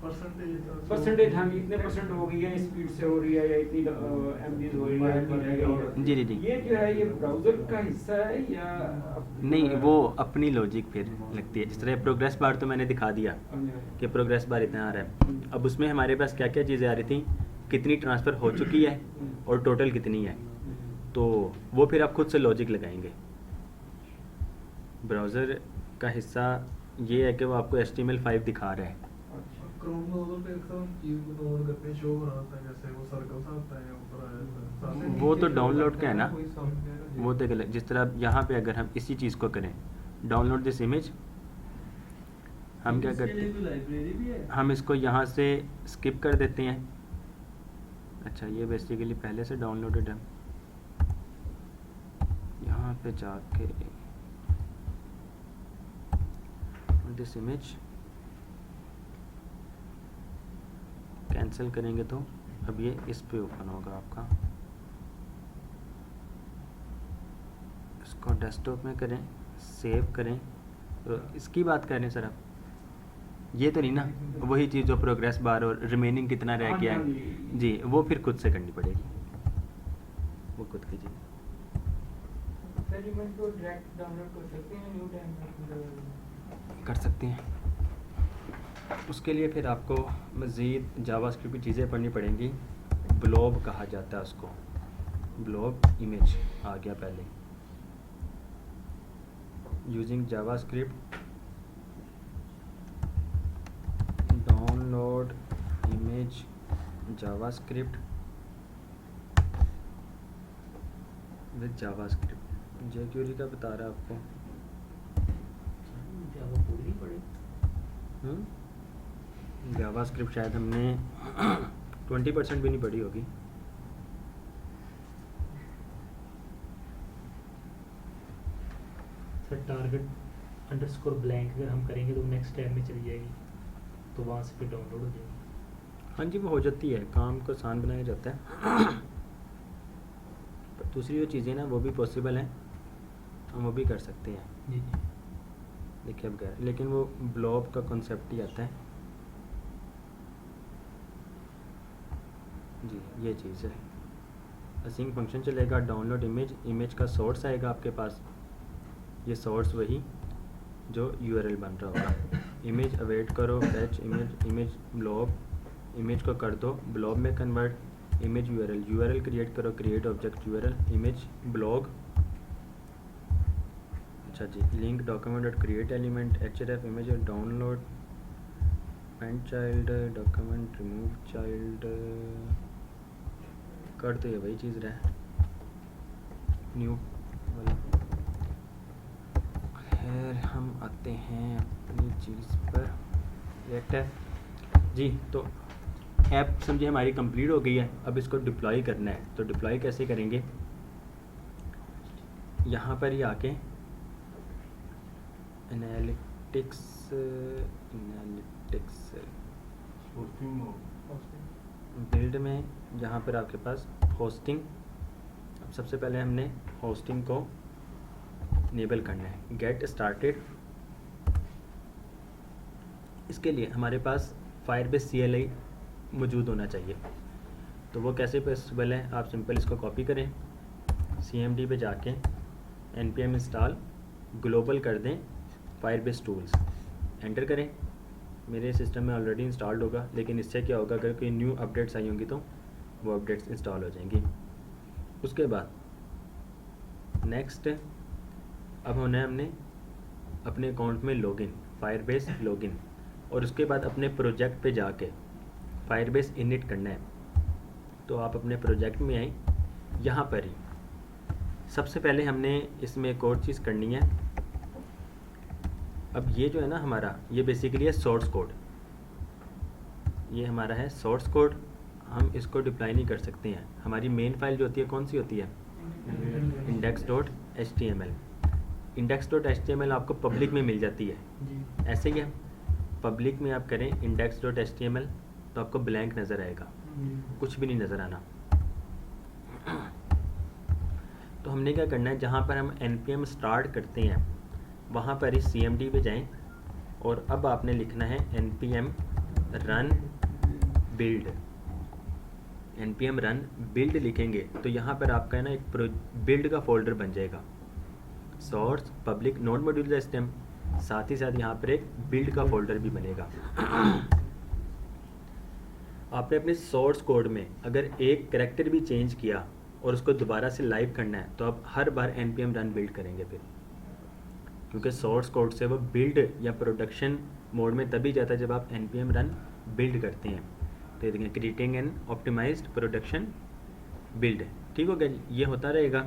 परसेंटेज, हाँ इतने परसेंट हो गई है, स्पीड से हो रही है या इतनी एमबीज हो रही है, इतनी रह गई है। जी जी जी। ये जो है ये ब्राउज़र का हिस्सा है या नहीं, वो अपनी लॉजिक फिर लगती है। जिस तरह प्रोग्रेस बार तो मैंने दिखा दिया कि प्रोग्रेस बार इतना आ रहा है। अब उसमें हमारे पास क्या क्या चीज़ें आ रही थी, कितनी ट्रांसफ़र हो चुकी है और टोटल कितनी है, तो वो फिर आप खुद से लॉजिक लगाएंगे। ब्राउज़र का हिस्सा ये है कि वो आपको HTML5 दिखा रहा है। क्रोम ब्राउज़र पे अक्सर हम चीज़ को डाउनलोड करते हैं, शो हो रहा होता है जैसे वो सर्कल सा होता है ऊपर आ जाता है। वो तो डाउनलोड का है ना, वो तो गलत। जिस तरह यहाँ पे अगर हम इसी चीज़ को करें, डाउनलोड दिस इमेज, हम क्या करते हैं, हम इसको यहाँ से स्किप कर देते हैं। अच्छा ये बेसिकली पहले से डाउनलोडेड है, यहाँ पे जाके दिस इमेज कैंसिल करेंगे तो अब ये इस पे ओपन होगा आपका। इसको डेस्कटॉप में करें, सेव करें। तो इसकी बात करें सर आप, ये तो नहीं ना, वही चीज़ जो प्रोग्रेस बार और रिमेनिंग कितना रह हाँ गया जी, है हाँ जी। जी, वो फिर खुद से करनी पड़ेगी, वो खुद कीजिए। एलिमेंट को डायरेक्ट डाउनलोड कर सकते हैं न्यू टाइम कर सकते हैं। उसके लिए फिर आपको मज़ीद जावास्क्रिप्ट की चीज़ें पढ़नी पड़ेंगी। ब्लॉब कहा जाता है उसको, ब्लॉब इमेज आ गया पहले। Using JavaScript download image JavaScript with JavaScript. jQuery का बता रहा है आपको। जावा पूरी पढ़ी। जावास्क्रिप्ट शायद हमने 20% भी नहीं पढ़ी होगी। सर टारगेट अंडरस्कोर ब्लैंक अगर हम करेंगे तो नेक्स्ट टैब में चली जाएगी, तो वहाँ से फिर डाउनलोड हो जाएगी। हाँ जी, वो हो जाती है, काम को आसान बनाया जाता है। पर दूसरी जो चीज़ें ना वो भी पॉसिबल हैं, हम वो भी कर सकते हैं। जी जी। देखिए अब गया, लेकिन वो ब्लॉब का कॉन्सेप्ट ही आता है जी। ये चीज़ है, असिंक फंक्शन चलेगा, डाउनलोड इमेज, इमेज का सोर्स आएगा आपके पास, ये सोर्स वही जो यूआरएल बन रहा होगा। इमेज अवेट करो, fetch image, image blob, image को कर दो ब्लॉब में convert, image URL, URL create करो, create object URL, image blog. अच्छा जी, link document dot create element, href image download, append child document remove child, कर तो ये वही चीज़ रहा, न्यू वाला। खैर हम आते हैं अपनी चीज़ पर, रिएक्ट है जी। तो ऐप समझिए हमारी कंप्लीट हो गई है, अब इसको डिप्लॉय करना है। तो डिप्लॉय कैसे करेंगे, यहाँ पर ही आके एनालिटिक्स बिल्ड में, जहाँ पर आपके पास होस्टिंग, अब सबसे पहले हमने होस्टिंग को इनेबल करना है, गेट स्टार्टेड। इसके लिए हमारे पास फायरबेस CLI मौजूद होना चाहिए। तो वो कैसे पॉसिबल है, आप सिंपल इसको कॉपी करें, CMD पे जाके npm इंस्टॉल ग्लोबल कर दें फायरबेस टूल्स, एंटर करें। मेरे सिस्टम में ऑलरेडी इंस्टॉल्ड होगा, लेकिन इससे क्या होगा, अगर कोई न्यू अपडेट्स आई होंगी तो वो अपडेट्स इंस्टॉल हो जाएंगी। उसके बाद नेक्स्ट, अब होना है हमने अपने अकाउंट में लॉगिन, फायरबेस लॉगिन, और उसके बाद अपने प्रोजेक्ट पे जाके फायरबेस इनिट करना है। तो आप अपने प्रोजेक्ट में आए, यहाँ पर ही सबसे पहले हमने इसमें एक और चीज़ करनी है। अब ये जो है ना हमारा, ये बेसिकली है सोर्स कोड, ये हमारा है सोर्स कोड, हम इसको डिप्लॉय नहीं कर सकते हैं। हमारी मेन फाइल जो होती है कौन सी होती है, index.html। index.html आपको पब्लिक में मिल जाती है, ऐसे ही है। पब्लिक में आप करें index.html तो आपको ब्लैंक नज़र आएगा, कुछ भी नहीं नज़र आना। तो हमने क्या करना है, जहाँ पर हम npm स्टार्ट करते हैं वहाँ पर ही CMD पे जाएं, और अब आपने लिखना है npm run build। npm run build लिखेंगे तो यहाँ पर आपका है ना एक बिल्ड का फोल्डर बन जाएगा, source public node module system, साथ ही साथ यहाँ पर एक बिल्ड का फोल्डर भी बनेगा। आपने अपने सोर्स कोड में अगर एक कैरेक्टर भी चेंज किया और उसको दोबारा से लाइव करना है तो आप हर बार npm रन बिल्ड करेंगे फिर, क्योंकि सोर्स कोड से वो बिल्ड या प्रोडक्शन मोड में तभी जाता है जब आप npm रन बिल्ड करते हैं। तो ये देखें, creating an optimised production build, ठीक हो गया, ये होता रहेगा।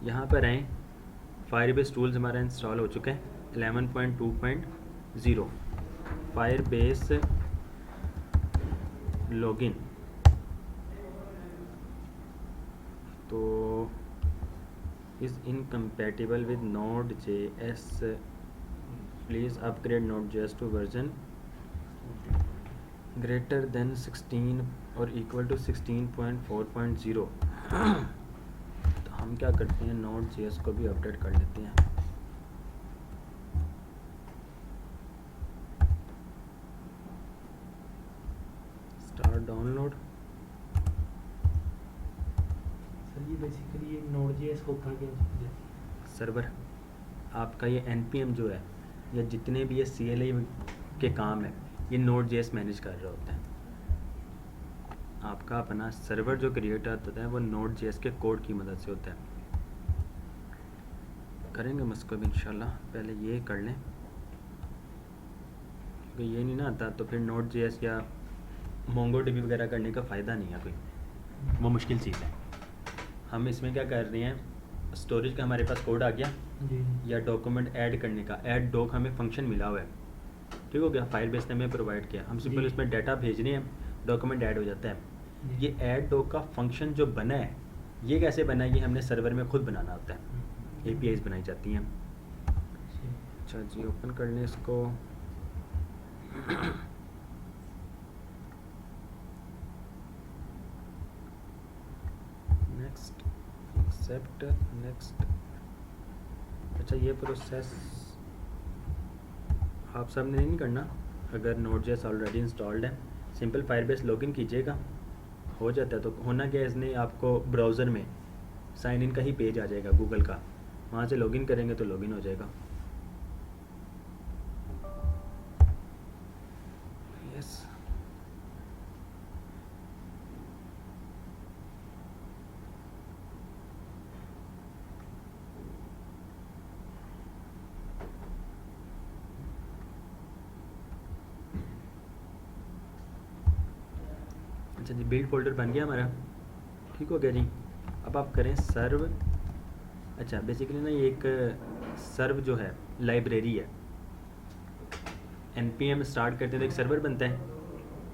यहाँ पर आएँ, फायरबेस टूल्स हमारा इंस्टॉल हो चुका है 11.2.0, फायरबेस लॉगिन। तो is incompatible with Node.js, please upgrade Node.js to version greater than 16 और इक्वल टू 16.4.0। तो हम क्या करते हैं, Node.js को भी अपडेट कर लेते हैं। डाउनलोड। सर ये बेसिकली ये Node.js होता क्या है? सर्वर आपका ये npm जो है या जितने भी ये CLI के काम है ये Node.js मैनेज कर रहा होता है। आपका अपना सर्वर जो क्रिएट होता है वो Node.js के कोड की मदद से होता है। करेंगे हम इसको भी इंशाल्लाह, पहले ये कर लें क्योंकि ये नहीं ना आता तो फिर Node.js या MongoDB वगैरह करने का फ़ायदा नहीं है कोई, वो मुश्किल चीज़ है। हम इसमें क्या कर रहे हैं, स्टोरेज का हमारे पास कोड आ गया जी या डॉक्यूमेंट ऐड करने का ऐड डॉक हमें फंक्शन मिला हुआ है, ठीक हो गया, फायरबेस ने हमें प्रोवाइड किया, हम सिंपल जी। उसमें डाटा भेज रहे हैं, डॉक्यूमेंट ऐड हो जाता है। जी। ये ऐड डॉक का फंक्शन जो बना है ये कैसे बना है, ये हमने सर्वर में खुद बनाना होता है, APIs बनाई जाती हैं। अच्छा जी, ओपन कर लें इसको। Next, accept, next. अच्छा ये प्रोसेस आप सब ने नहीं करना, अगर Node.js ऑलरेडी इंस्टॉल्ड है सिंपल फायरबेस लॉगिन कीजिएगा, हो जाता है। तो होना क्या है, इसने आपको ब्राउज़र में साइन इन का ही पेज आ जाएगा गूगल का, वहाँ से लॉगिन करेंगे तो लॉगिन हो जाएगा। यस अच्छा जी, बिल्ड फोल्डर बन गया हमारा, ठीक हो गया जी। अब आप करें सर्व। अच्छा बेसिकली ना ये एक सर्व जो है लाइब्रेरी है, npm स्टार्ट करते हैं तो एक सर्वर बनता है।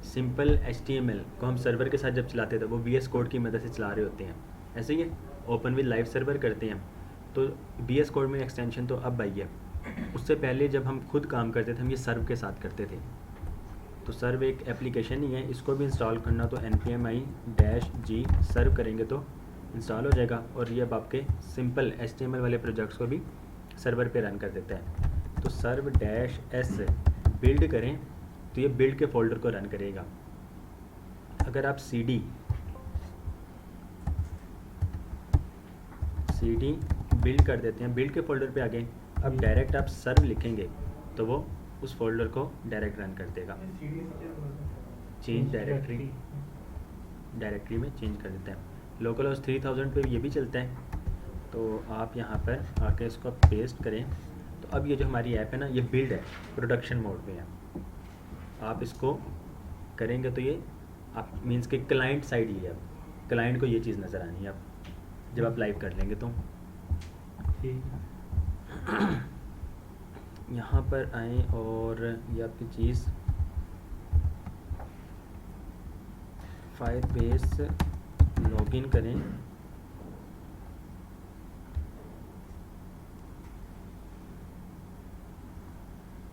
सिंपल HTML को हम सर्वर के साथ जब चलाते थे वो VS कोड की मदद से चला रहे होते हैं, ऐसे ही है। ओपन विद लाइव सर्वर करते हैं तो VS कोड में एक्सटेंशन तो अब आई है, उससे पहले जब हम खुद काम करते थे हम ये सर्व के साथ करते थे। तो सर्व एक एप्लीकेशन ही है, इसको भी इंस्टॉल करना तो npmi-g सर्व करेंगे तो इंस्टॉल हो जाएगा, और ये अब आपके सिंपल HTML वाले प्रोजेक्ट्स को भी सर्वर पे रन कर देता है। तो सर्व-s बिल्ड करें तो ये बिल्ड के फोल्डर को रन करेगा। अगर आप cd बिल्ड कर देते हैं, बिल्ड के फोल्डर पे आ गए, अब डायरेक्ट आप सर्व लिखेंगे तो वो उस फोल्डर को डायरेक्ट रन कर देगा। चेंज डायरेक्टरी में चेंज कर देता है। लोकल हाउस 3000 पे ये भी चलता है, तो आप यहाँ पर आके इसको पेस्ट करें तो अब ये जो हमारी ऐप है ना ये बिल्ड है, प्रोडक्शन मोड में है। आप इसको करेंगे तो ये आप मीन्स के क्लाइंट साइड ही है, क्लाइंट को ये चीज़ नज़र आनी है अब जब आप लाइव कर लेंगे तो। ठीक यहाँ पर आएँ और ये आपकी चीज़ फायरबेस लॉगिन करें।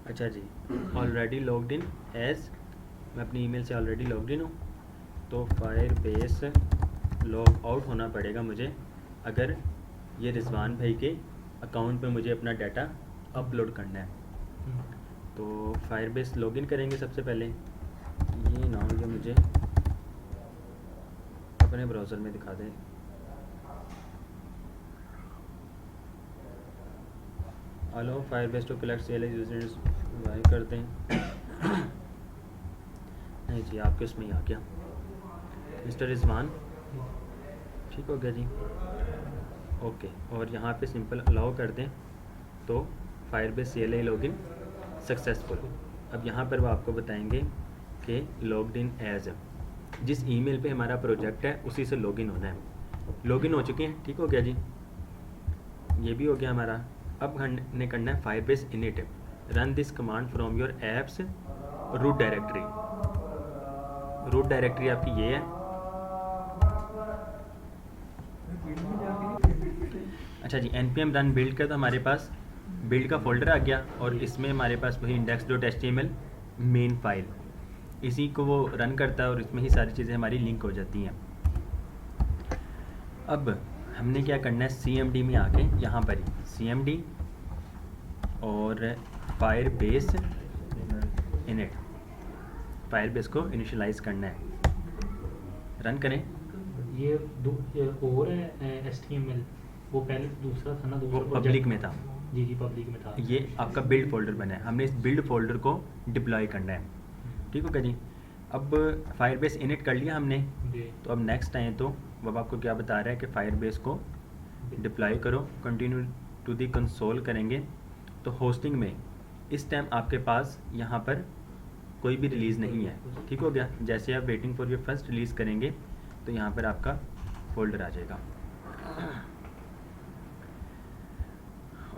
अच्छा जी, ऑलरेडी लॉग्ड इन एज, मैं अपनी ईमेल से ऑलरेडी लॉग्ड इन हूँ, तो फायरबेस लॉग आउट होना पड़ेगा मुझे अगर ये रिजवान भाई के अकाउंट पे मुझे अपना डाटा अपलोड करना है। तो फायरबेस लॉगिन करेंगे सबसे पहले, ये ना हो ये मुझे अपने ब्राउज़र में दिखा दें। Allow Firebase to collect CLI users Y कर दें। नहीं जी, आपके उसमें ही आ गया मिस्टर रिजवान, ठीक हो गया जी, ओके। और यहाँ पे सिंपल अलाउ कर दें तो फायरबेस CLI लॉगिन सक्सेसफुल। अब यहाँ पर वो आपको बताएंगे कि लॉग्ड इन एज, जिस ईमेल पे हमारा प्रोजेक्ट है उसी से लॉगिन होना है। लॉगिन हो चुके हैं, ठीक हो गया जी, ये भी हो गया हमारा। अब हमने करना है Firebase init, run this command from your apps root directory. Root directory आपकी ये है। अच्छा जी, npm रन बिल्ड का तो हमारे पास बिल्ड का फोल्डर आ गया और इसमें हमारे पास वही index.html मेन फाइल, इसी को वो रन करता है और इसमें ही सारी चीज़ें हमारी लिंक हो जाती हैं। अब हमने क्या करना है, cmd में आके यहाँ पर ही cmd और फायरबेस इनिट, फायरबेस को इनिशियलाइज़ करना है। रन करें। ये और है HTML, वो पहले दूसरा था ना, वो दूसरा पब्लिक project। में था। जी जी पब्लिक में था। ये आपका बिल्ड फोल्डर बना है, हमने इस बिल्ड फोल्डर को डिप्लॉय करना है। ठीक हो गया जी। अब फायरबेस इनिट कर लिया हमने, जी तो अब नेक्स्ट आए तो अब आपको क्या बता रहा है कि फायरबेस को डिप्लॉय करो, कंटिन्यू टू दी कंसोल करेंगे। तो होस्टिंग में इस टाइम आपके पास यहाँ पर कोई भी रिलीज़ नहीं है। ठीक हो गया। जैसे आप waiting for your first release करेंगे तो यहाँ पर आपका फोल्डर आ जाएगा।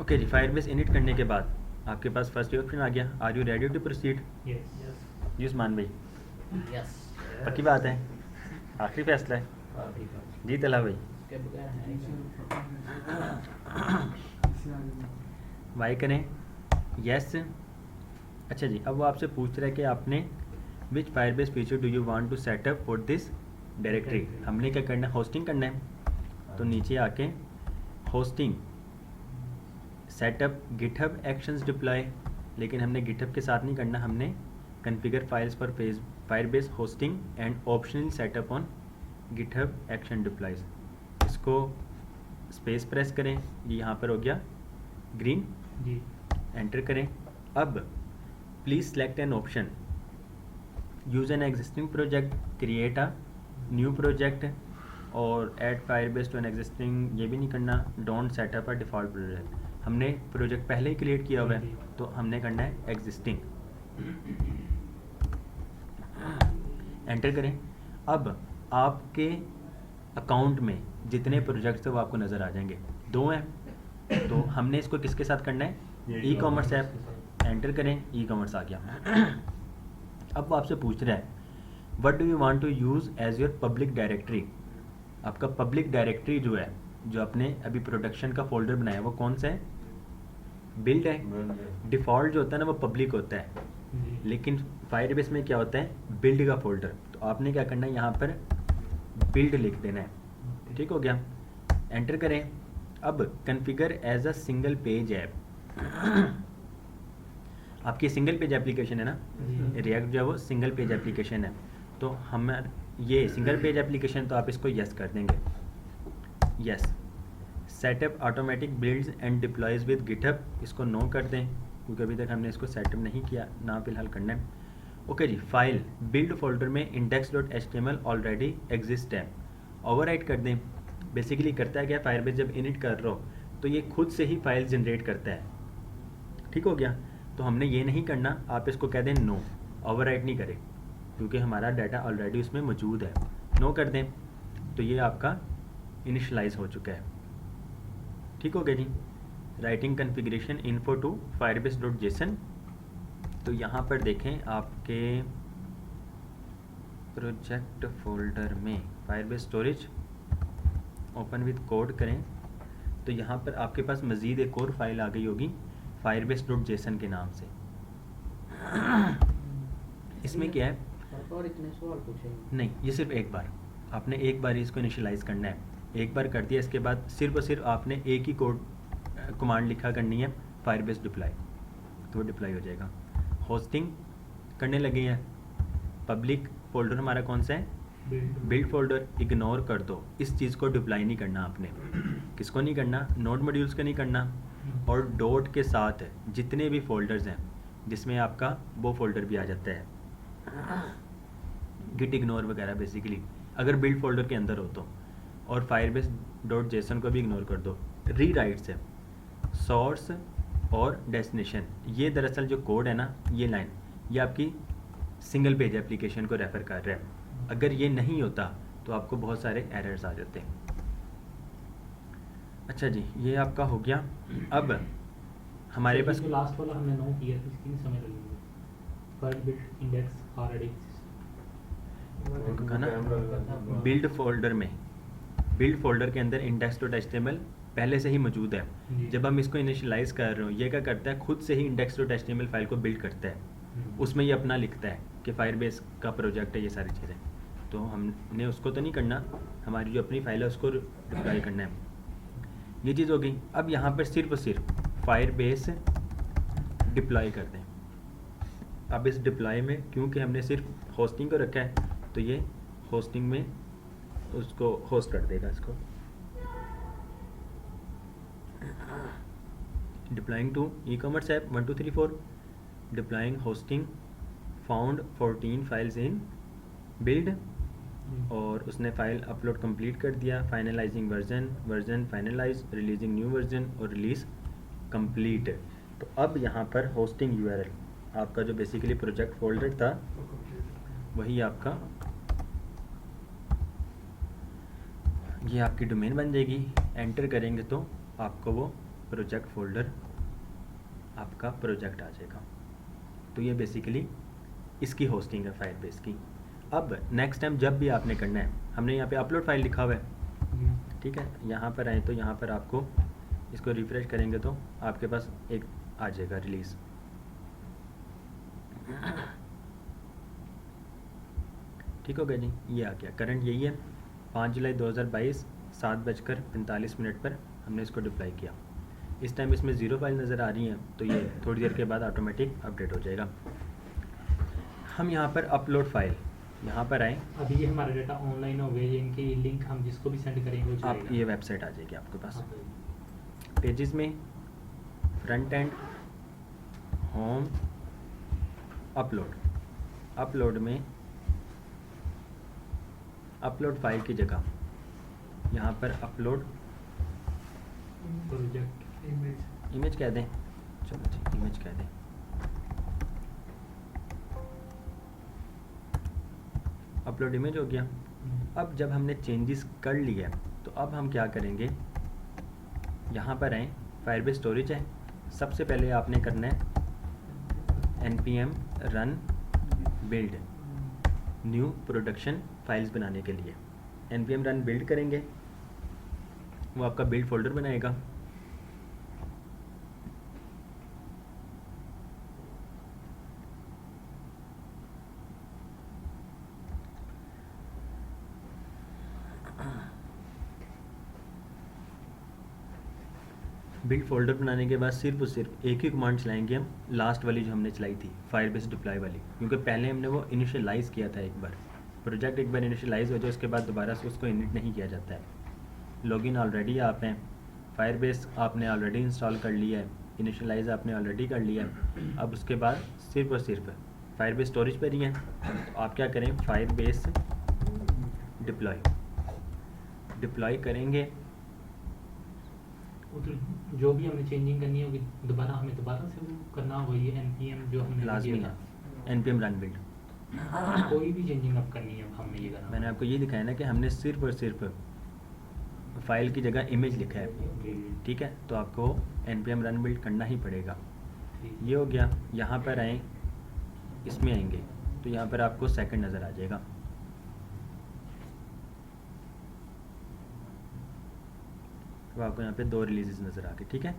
ओके जी, फायरबेस इनिट करने के बाद आपके पास फर्स्ट ऑप्शन आ गया, are you ready to proceed? Yes जी उस्मान भाई, यस पक्की बात है, आखिरी फैसला है जी तला भाई? के बगैर है वाई करें यस। अच्छा जी, अब वो आपसे पूछ रहा है कि आपने which Firebase feature do you want to set up for this directory. हमने क्या करना है, होस्टिंग करना है। तो नीचे आके hosting setup GitHub actions deploy, लेकिन हमने गिटहब के साथ नहीं करना, हमने configure files for Firebase hosting and optional setup on GitHub action deploys. इसको स्पेस प्रेस करें, ये यहाँ पर हो गया ग्रीन, जी एंटर करें। अब please select an option, use an existing project, create a new project और add Firebase to an existing, ये भी नहीं करना, don't set up a default project. हमने प्रोजेक्ट पहले ही क्रिएट किया हुआ है तो हमने करना है एग्जिस्टिंग, एंटर करें। अब आपके अकाउंट में जितने प्रोजेक्ट्स हैं वो आपको नज़र आ जाएंगे, 2 हैं। तो हमने इसको किसके साथ करना है, ई कॉमर्स ऐप, एंटर करें, ई कॉमर्स आ गया। अब वो आपसे पूछ रहा है what do you want to use as your public directory. आपका पब्लिक डायरेक्टरी जो है, जो आपने अभी प्रोडक्शन का फोल्डर बनाया है वो कौन सा है, बिल्ड है। डिफ़ॉल्ट जो होता है ना वो पब्लिक होता है, जी लेकिन फायरबेस में क्या होता है, बिल्ड का फोल्डर। तो आपने क्या करना है, यहाँ पर बिल्ड लिख देना है। ठीक हो गया, एंटर करें। अब configure as a single page app, आपकी सिंगल पेज एप्लीकेशन है ना, जी। रिएक्ट जो है वो सिंगल पेज एप्लीकेशन है। तो हम ये सिंगल पेज एप्लीकेशन, तो आप इसको यस कर देंगे, yes. Setup automatic builds and deploys with GitHub, इसको नो कर दें क्योंकि अभी तक हमने इसको सेटअप नहीं किया, ना फिलहाल करना है। ओके जी, फाइल बिल्ड फोल्डर में index.html ऑलरेडी एग्जिस्ट है, ओवरराइट कर दें। बेसिकली करता है क्या, फायरबेस जब इनिट कर रहे हो तो ये खुद से ही फाइल जनरेट करता है। ठीक हो गया, तो हमने ये नहीं करना, आप इसको कह दें नो, ओवरराइट नहीं करें क्योंकि हमारा डाटा ऑलरेडी उसमें मौजूद है, नो कर दें। तो ये आपका इनिशलाइज हो चुका है। ठीक हो गया जी। Writing configuration info to firebase.json, तो यहाँ पर देखें आपके प्रोजेक्ट फोल्डर में Firebase storage open with code करें, तो यहाँ पर आपके पास मज़ीद एक और फाइल आ गई होगी firebase.json के नाम से। इसमें क्या है, और इतने सवाल पूछेंगे नहीं ये सिर्फ एक बार, आपने एक बार ही इसको इनिशियलाइज़ करना है, एक बार कर दिया, इसके बाद सिर्फ और सिर्फ आपने एक ही कोड कमांड लिखा करनी है, फायरबेस डिप्लॉय, तो वो डिप्लॉय हो जाएगा। होस्टिंग करने लगे हैं, पब्लिक फोल्डर हमारा कौन सा है, बिल्ड फोल्डर, इग्नोर कर दो, इस चीज़ को डिप्लॉय नहीं करना आपने। किसको नहीं करना, नोड मॉड्यूल्स का नहीं करना, और डॉट के साथ जितने भी फोल्डर्स हैं जिसमें आपका वो फोल्डर भी आ जाता है, गिट इग्नोर वगैरह बेसिकली, अगर बिल्ड फोल्डर के अंदर हो तो। और firebase.json को भी इग्नोर कर दो। री राइट्स है, सोर्स और डेस्टिनेशन, ये दरअसल जो कोड है ना, ये लाइन, ये आपकी सिंगल पेज एप्लीकेशन को रेफ़र कर रहा है। अगर ये नहीं होता तो आपको बहुत सारे एरर्स आ जाते हैं। अच्छा जी, ये आपका हो गया। अब हमारे पास जो लास्ट वाला हमने नो किया था, इसकी नहीं समझ लगी फाइल बिल्ड इंडेक्स ऑलरेडी उनका ना बिल्ड फोल्डर में, बिल्ड फोल्डर के अंदर index.html पहले से ही मौजूद है। जी। जब हम इसको इनिशियलाइज़ कर रहे हो, ये क्या करता है, खुद से ही index.html फाइल को बिल्ड करता है, उसमें ये अपना लिखता है कि फायरबेस का प्रोजेक्ट है, ये सारी चीज़ें। तो हमने उसको तो नहीं करना, हमारी जो अपनी फाइल है उसको डिप्लॉय करना है। ये चीज़ हो गई। अब यहाँ पर सिर्फ और सिर्फ फायरबेस डिप्लॉय कर दें। अब इस डिप्लॉय में क्योंकि हमने सिर्फ होस्टिंग को रखा है, तो ये होस्टिंग में उसको होस्ट कर देगा इसको। Deploying to e commerce app 1 2 3 4, deploying hosting, found 14 files in build, और उसने फाइल अपलोड कंप्लीट कर दिया। Finalising version finalise, releasing new version और रिलीज कंप्लीट। तो अब यहाँ पर होस्टिंग यूआरएल आपका जो बेसिकली प्रोजेक्ट फोल्डर था वही आपका, ये आपकी डोमेन बन जाएगी। एंटर करेंगे तो आपको वो प्रोजेक्ट फोल्डर आपका प्रोजेक्ट आ जाएगा। तो ये बेसिकली इसकी होस्टिंग है फायरबेस की। अब नेक्स्ट टाइम जब भी आपने करना है, हमने यहाँ पे अपलोड फाइल लिखा हुआ है, ठीक है, यहाँ पर आए तो यहाँ पर आपको इसको रिफ्रेश करेंगे तो आपके पास एक आ जाएगा रिलीज़। ठीक हो गया जी, ये आ गया। करंट यही है 5 जुलाई 2022 7:45 पर हमने इसको डिप्लॉय किया। इस टाइम इसमें 0 फाइल नज़र आ रही हैं, तो ये थोड़ी देर के बाद ऑटोमेटिक अपडेट हो जाएगा। हम यहाँ पर अपलोड फाइल यहाँ पर आए, अभी ये हमारा डाटा ऑनलाइन हो गया, इनके लिंक हम जिसको भी सेंड करेंगे वो आप जाएगा। ये वेबसाइट आ जाएगी आपके पास। हाँ भाई। पेजेस में फ्रंट एंड, होम, अपलोड में अपलोड फाइल की जगह यहाँ पर अपलोड प्रोजेक्ट इमेज कह दें, चलो जी इमेज कह दें। अपलोड इमेज हो गया। अब जब हमने चेंजेस कर लिया तो अब हम क्या करेंगे, यहाँ पर आए, फायरबेस स्टोरेज है, सबसे पहले आपने करना है npm run build new production files बनाने के लिए npm run build करेंगे, वो आपका बिल्ड फोल्डर बनाएगा। बिल्ड फोल्डर बनाने के बाद सिर्फ और सिर्फ एक ही कमांड चलाएंगे हम, लास्ट वाली जो हमने चलाई थी फायरबेस डिप्लॉय वाली, क्योंकि पहले हमने वो इनिशियलाइज़ किया था एक बार। प्रोजेक्ट एक बार इनिशियलाइज़ हो जाए उसके बाद दोबारा से उसको इनिट नहीं किया जाता है। लॉगिन ऑलरेडी आप हैं, फायरबेस आपने ऑलरेडी इंस्टॉल कर लिया है, इनिशियलाइज़ आपने ऑलरेडी कर लिया है। अब उसके बाद सिर्फ और सिर्फ फायरबेस स्टोरेज पर ही है, तो आप क्या करें, फायरबेस डिप्लॉय करेंगे। वो तो जो भी हमें चेंजिंग करनी होगी दोबारा से वो करना होगा, ये npm जो हमने लाजमी किया है npm run build। था। कोई भी चेंजिंग अब करनी है हमने ये करना। मैंने आपको ये दिखाया ना कि हमने सिर्फ और सिर्फ फाइल की जगह इमेज लिखा है, ठीक है, तो आपको npm run build करना ही पड़ेगा। ये हो गया। यहाँ पर आए, इसमें आएंगे तो यहाँ पर आपको सेकंड नज़र आ जाएगा। तो आपको यहाँ पे 2 रिलीजेस नज़र आ गए, ठीक है।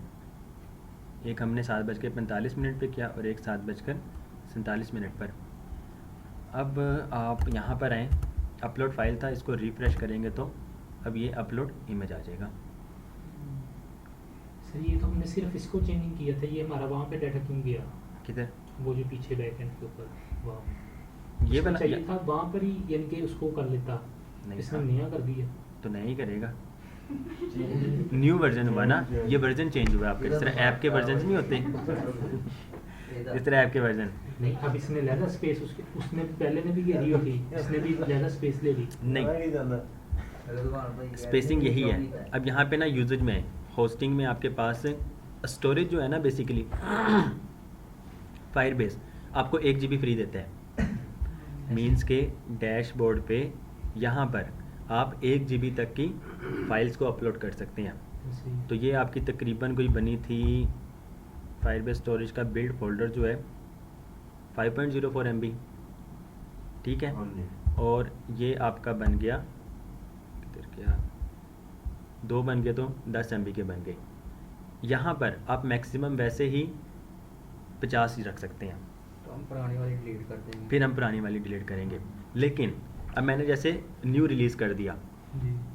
एक हमने 7:45 पे किया और एक 7:47 पर। अब आप यहाँ पर आएँ, अपलोड फाइल था, इसको रिफ्रेश करेंगे तो अब ये अपलोड इमेज आ जाएगा। सर ये तो हमने सिर्फ इसको चेंजिंग किया था, ये हमारा वहाँ पे डाटा क्यों गया? किधर? वो जो पीछे बैकएंड के ऊपर वहाँ ये उसको बना चाहिए था वहाँ पर ही, यानी कि उसको कर लेता, नहीं इसने था। नया कर दिया। तो नहीं करेगा, न्यू वर्जन हुआ ना, ये वर्जन चेंज हुआ आपके। जिस तरह ऐप के वर्जन नहीं होते, इस तरह ऐप के वर्जन नहीं, अब इसने ज़्यादा स्पेस उसने पहले ने भी घेरी होती, इसने भी ज़्यादा स्पेस ले ली। नहीं, स्पेसिंग यही है। अब यहाँ पे ना यूजेज में, होस्टिंग में आपके पास स्टोरेज जो है ना, बेसिकली फायरबेस आपको 1 GB फ्री देता है। मीन्स के डैशबोर्ड पे यहाँ पर आप 1 GB तक की फाइल्स को अपलोड कर सकते हैं। तो ये आपकी तकरीबन कोई बनी थी, फायरबेस स्टोरेज का बिल्ड फोल्डर जो है 5.04 MB, ठीक है, और ये आपका बन गया किधर गया, 2 बन गए तो 10 MB के बन गए। यहाँ पर आप मैक्सिमम वैसे ही 50 ही रख सकते हैं, तो हम पुरानी वाली डिलीट कर देंगे। फिर हम पुरानी वाली डिलीट करेंगे। लेकिन अब मैंने जैसे न्यू रिलीज़ कर दिया,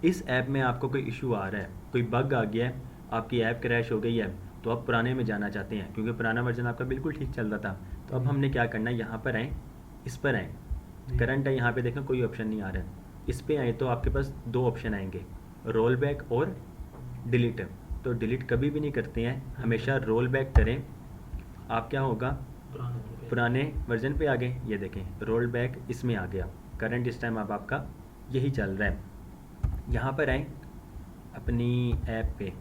इस ऐप में आपको कोई इशू आ रहा है, कोई बग आ गया है, आपकी ऐप क्रैश हो गई है, तो आप पुराने में जाना चाहते हैं, क्योंकि पुराना वर्जन आपका बिल्कुल ठीक चल रहा था। तो अब हमने क्या करना है, यहाँ पर आएँ, इस पर आएँ, करंट है, यहाँ पे देखें कोई ऑप्शन नहीं आ रहा है, इस पे आए तो आपके पास दो ऑप्शन आएंगे, रोल बैक और डिलीट। तो डिलीट कभी भी नहीं करते हैं, हमेशा रोल बैक करें। आप क्या होगा, पुराने वर्जन पे आ गए, ये देखें रोल बैक इसमें आ गया, करंट इस टाइम अब आपका यही चल रहा है। यहाँ पर आए अपनी ऐप पे,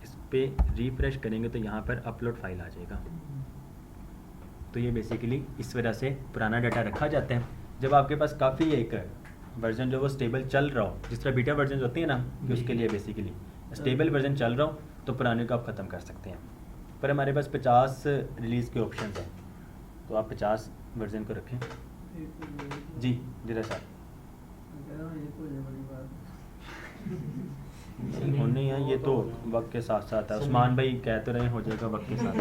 इस पे रिफ्रेश करेंगे तो यहाँ पर अपलोड फाइल आ जाएगा। तो ये बेसिकली इस वजह से पुराना डाटा रखा जाता है। जब आपके पास काफ़ी एक वर्जन जो वो स्टेबल चल रहा हो, जिस तरह बीटा वर्जन होती है ना, कि उसके लिए बेसिकली स्टेबल वर्जन चल रहा हो तो पुराने को आप ख़त्म कर सकते हैं। पर हमारे पास 50 रिलीज़ के ऑप्शन हैं, तो आप 50 वर्जन को रखें। जी जीरा साहब होने हैं, ये तो वक्त के साथ साथ है। उस्मान भाई कह तो रहे हो जाएगा वक्त के साथ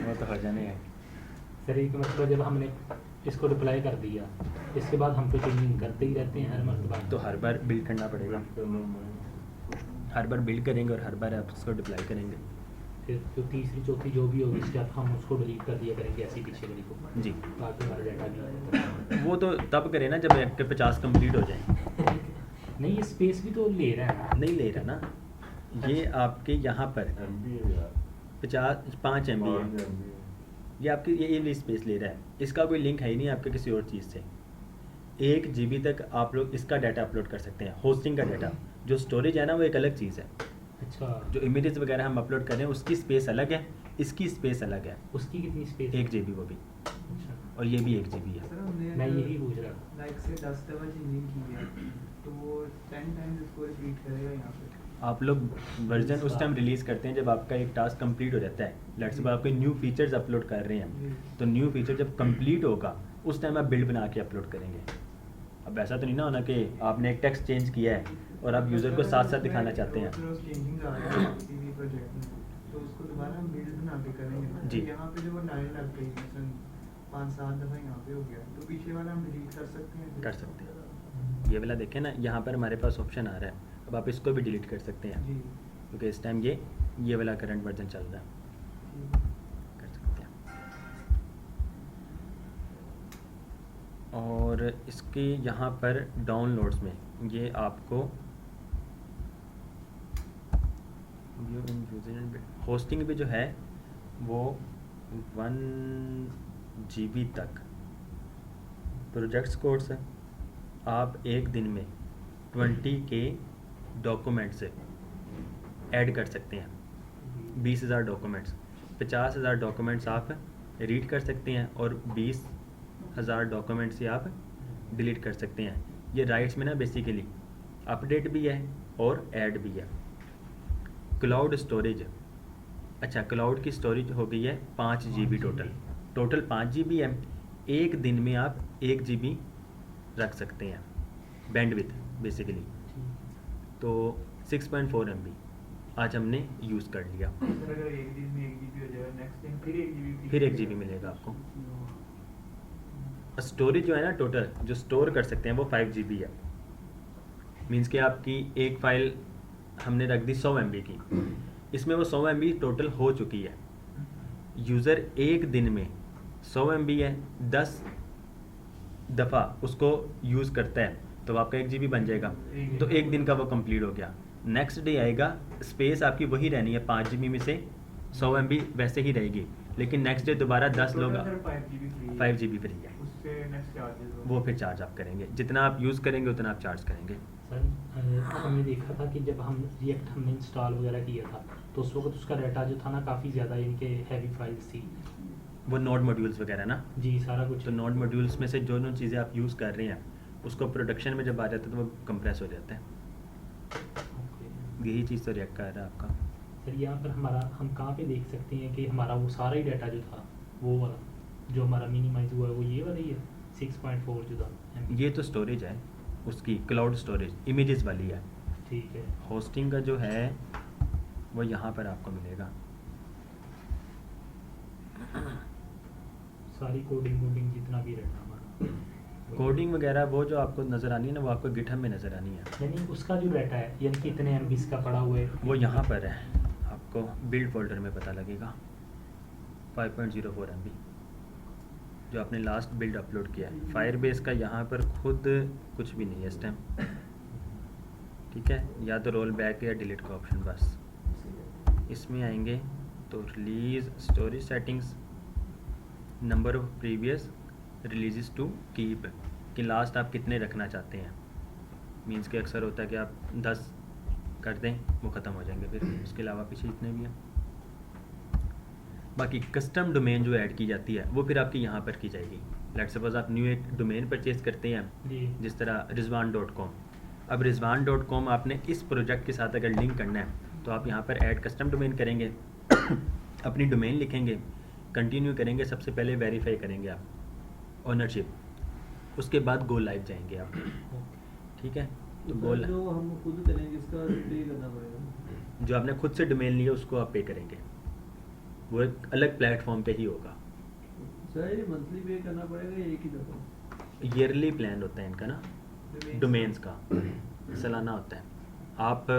वो तो हो जाने है। सर एक मतलब जब हमने इसको रिप्लाई कर दिया, इसके बाद हम तो चेंजिंग करते ही रहते हैं हर मरतबा। तो हर बार बिल्ड करना पड़ेगा, हर बार बिल्ड करेंगे और हर बार आप उसको डिप्लाई करेंगे। फिर जो तीसरी चौथी जो भी होगी स्टेप हम उसको डिलीट कर दिया करेंगे ऐसी पीछे वाली को जी, ताकि हमारा डाटा नहीं वो तो तब करें ना जब आपके 50 कंप्लीट हो जाए। नहीं, ये स्पेस भी तो ले रहा है ना। नहीं ले रहा ना, ये आपके यहाँ पर 5 MB है, ये आपकी ये स्पेस ले रहा है। इसका कोई लिंक है ही नहीं आपके किसी और चीज़ से। 1 GB तक आप लोग इसका डाटा अपलोड कर सकते हैं, होस्टिंग का डाटा। जो स्टोरेज है ना वो एक अलग चीज़ है। अच्छा, जो इमेजेस वगैरह हम अपलोड कर रहे हैं उसकी स्पेस अलग है, इसकी स्पेस अलग है। उसकी कितनी स्पेस? 1 GB वो भी, अच्छा, और ये भी 1 GB है। सर हमने मैं यही पूछ रहा था। लाइक से 10 दफ़ा चेंजिंग की है तो वो 10 टाइम्स इसको रिपीट करेगा यहाँ पे। आप लोग वर्जन उस टाइम रिलीज़ करते हैं जब आपका एक टास्क कंप्लीट हो जाता है। लेट्स से आपके न्यू फीचर्स अपलोड कर रहे हैं, तो न्यू फीचर जब कंप्लीट होगा उस टाइम आप बिल्ड बना के अपलोड करेंगे। अब ऐसा तो नहीं ना होना कि आपने एक टेक्स्ट चेंज किया है और आप यूज़र को साथ साथ दिखाना चाहते हैं। चेंजिंग आ रहा है किसी भी प्रोजेक्ट में, तो उसको दोबारा हम बिल्ड बना के करेंगे ना। जी। तो यहाँ पे जो वो लाइन लग गई मसलन 5-7 दफ़ा यहाँ पे हो गया, तो पीछे वाला हम डिलीट कर सकते हैं। कर सकते हैं। ये वाला देखें ना, यहाँ पर हमारे पास ऑप्शन आ रहा है, अब आप इसको भी डिलीट कर सकते हैं जी क्योंकि इस टाइम ये वाला करंट वर्जन चल रहा है, कर सकते हैं। और इसके यहाँ पर डाउनलोड्स में ये आपको होस्टिंग भी जो है वो 1 GB तक प्रोजेक्ट्स कोड्स है। आप एक दिन में 20 के डॉक्यूमेंट्स ऐड कर सकते हैं। 20,000 डॉक्यूमेंट्स, 50,000 डॉक्यूमेंट्स आप रीड कर सकते हैं और 20,000 डॉक्यूमेंट्स से आप डिलीट कर सकते हैं। ये राइट्स में ना बेसिकली अपडेट भी है और ऐड भी है। क्लाउड स्टोरेज, अच्छा क्लाउड की स्टोरेज हो गई है 5 GB टोटल 5 GB है। एक दिन में आप 1 GB रख सकते हैं बैंडविड्थ बेसिकली, तो 6.4 MB आज हमने यूज़ कर लिया। सर अगर एक दिन में 1 GB हो जाएगा, नेक्स्ट टाइम फिर 1 GB फिर 1 GB मिलेगा आपको। स्टोरेज जो है ना टोटल जो स्टोर कर सकते हैं वो 5 GB है। मीन्स कि आपकी एक फ़ाइल हमने रख दी 100 MB की, इसमें वो 100 MB टोटल हो चुकी है। यूज़र एक दिन में 100 MB है, 10 दफ़ा उसको यूज़ करता है तो आपका 1 GB बन जाएगा, तो एक दिन का वो कंप्लीट हो गया। नेक्स्ट डे आएगा, स्पेस आपकी वही रहनी है 5 GB में से 100 MB वैसे ही रहेगी, लेकिन नेक्स्ट डे दोबारा 10 लोग 5 GB फ्री है, उससे नेक्स्ट चार्जेस वो फिर चार्ज आप करेंगे। जितना आप यूज़ करेंगे उतना आप चार्ज करेंगे। सर हमने देखा था कि जब हम रिएक्ट हमने इंस्टॉल वगैरह किया था तो उस वक्त उसका डाटा जो था ना काफ़ी ज़्यादा इनके हैवी फाइल्स थी। वो नोड मॉड्यूल्स वगैरह ना, जी सारा कुछ। तो नोड मॉड्यूल्स में से जो चीज़ें आप यूज़ कर रहे हैं उसको प्रोडक्शन में जब आ जाता है तो वो कंप्रेस हो जाता है। ओके। यही चीज़ तो रिएक्ट कर रहा है आपका। सर यहाँ पर हमारा हम कहाँ पे देख सकते हैं कि हमारा वो सारा ही डाटा जो था वो वाला जो हमारा मिनिमाइज हुआ है वो ये वाला ही है 6.4 जो था। ये तो स्टोरेज है उसकी, क्लाउड स्टोरेज इमेजेस वाली है। ठीक है। होस्टिंग का जो है वो यहाँ पर आपको मिलेगा। सारी कोडिंग वोडिंग जितना भी रहता हमारा कोडिंग वगैरह वो जो आपको नज़र आनी है ना वो आपको गिटहब में नज़र आनी है। यानी उसका जो डाटा है यानी कि इतने MB का पड़ा हुआ है वो यहाँ पर है, आपको बिल्ड फोल्डर में पता लगेगा 5.04 MB जो आपने लास्ट बिल्ड अपलोड किया है, फायरबेस का यहाँ पर खुद कुछ भी नहीं है इस टाइम, ठीक है। या तो रोल बैक या डिलीट का ऑप्शन बस। इसमें आएंगे तो release storage settings, number of previous releases to keep, कि लास्ट आप कितने रखना चाहते हैं। मीन्स के अक्सर होता है कि आप 10 कर दें वो ख़त्म हो जाएंगे, फिर उसके अलावा पीछे इतने भी हैं। बाकी कस्टम डोमेन जो ऐड की जाती है वो फिर आपकी यहाँ पर की जाएगी। लेट सपोज आप न्यू एक डोमेन परचेज करते हैं, जी। जिस तरह रिजवान.com। अब रिजवान.com आपने इस प्रोजेक्ट के साथ अगर लिंक करना है तो आप यहाँ पर ऐड कस्टम डोमेन करेंगे अपनी डोमेन लिखेंगे, कंटिन्यू करेंगे, सबसे पहले वेरीफाई करेंगे आप ओनरशिप, उसके बाद गो लाइव जाएंगे आप, ठीक है। तो गो जो हम खुद करेंगे इसका पे करना पड़ेगा, जो आपने खुद से डोमेन लिया उसको आप पे करेंगे, वो एक अलग प्लेटफॉर्म पे ही होगा। सर ये मंथली पे करना पड़ेगा या एक ही दफ़ा? ईयरली प्लान होता है इनका ना, डोमेन्स का सालाना होता है। आप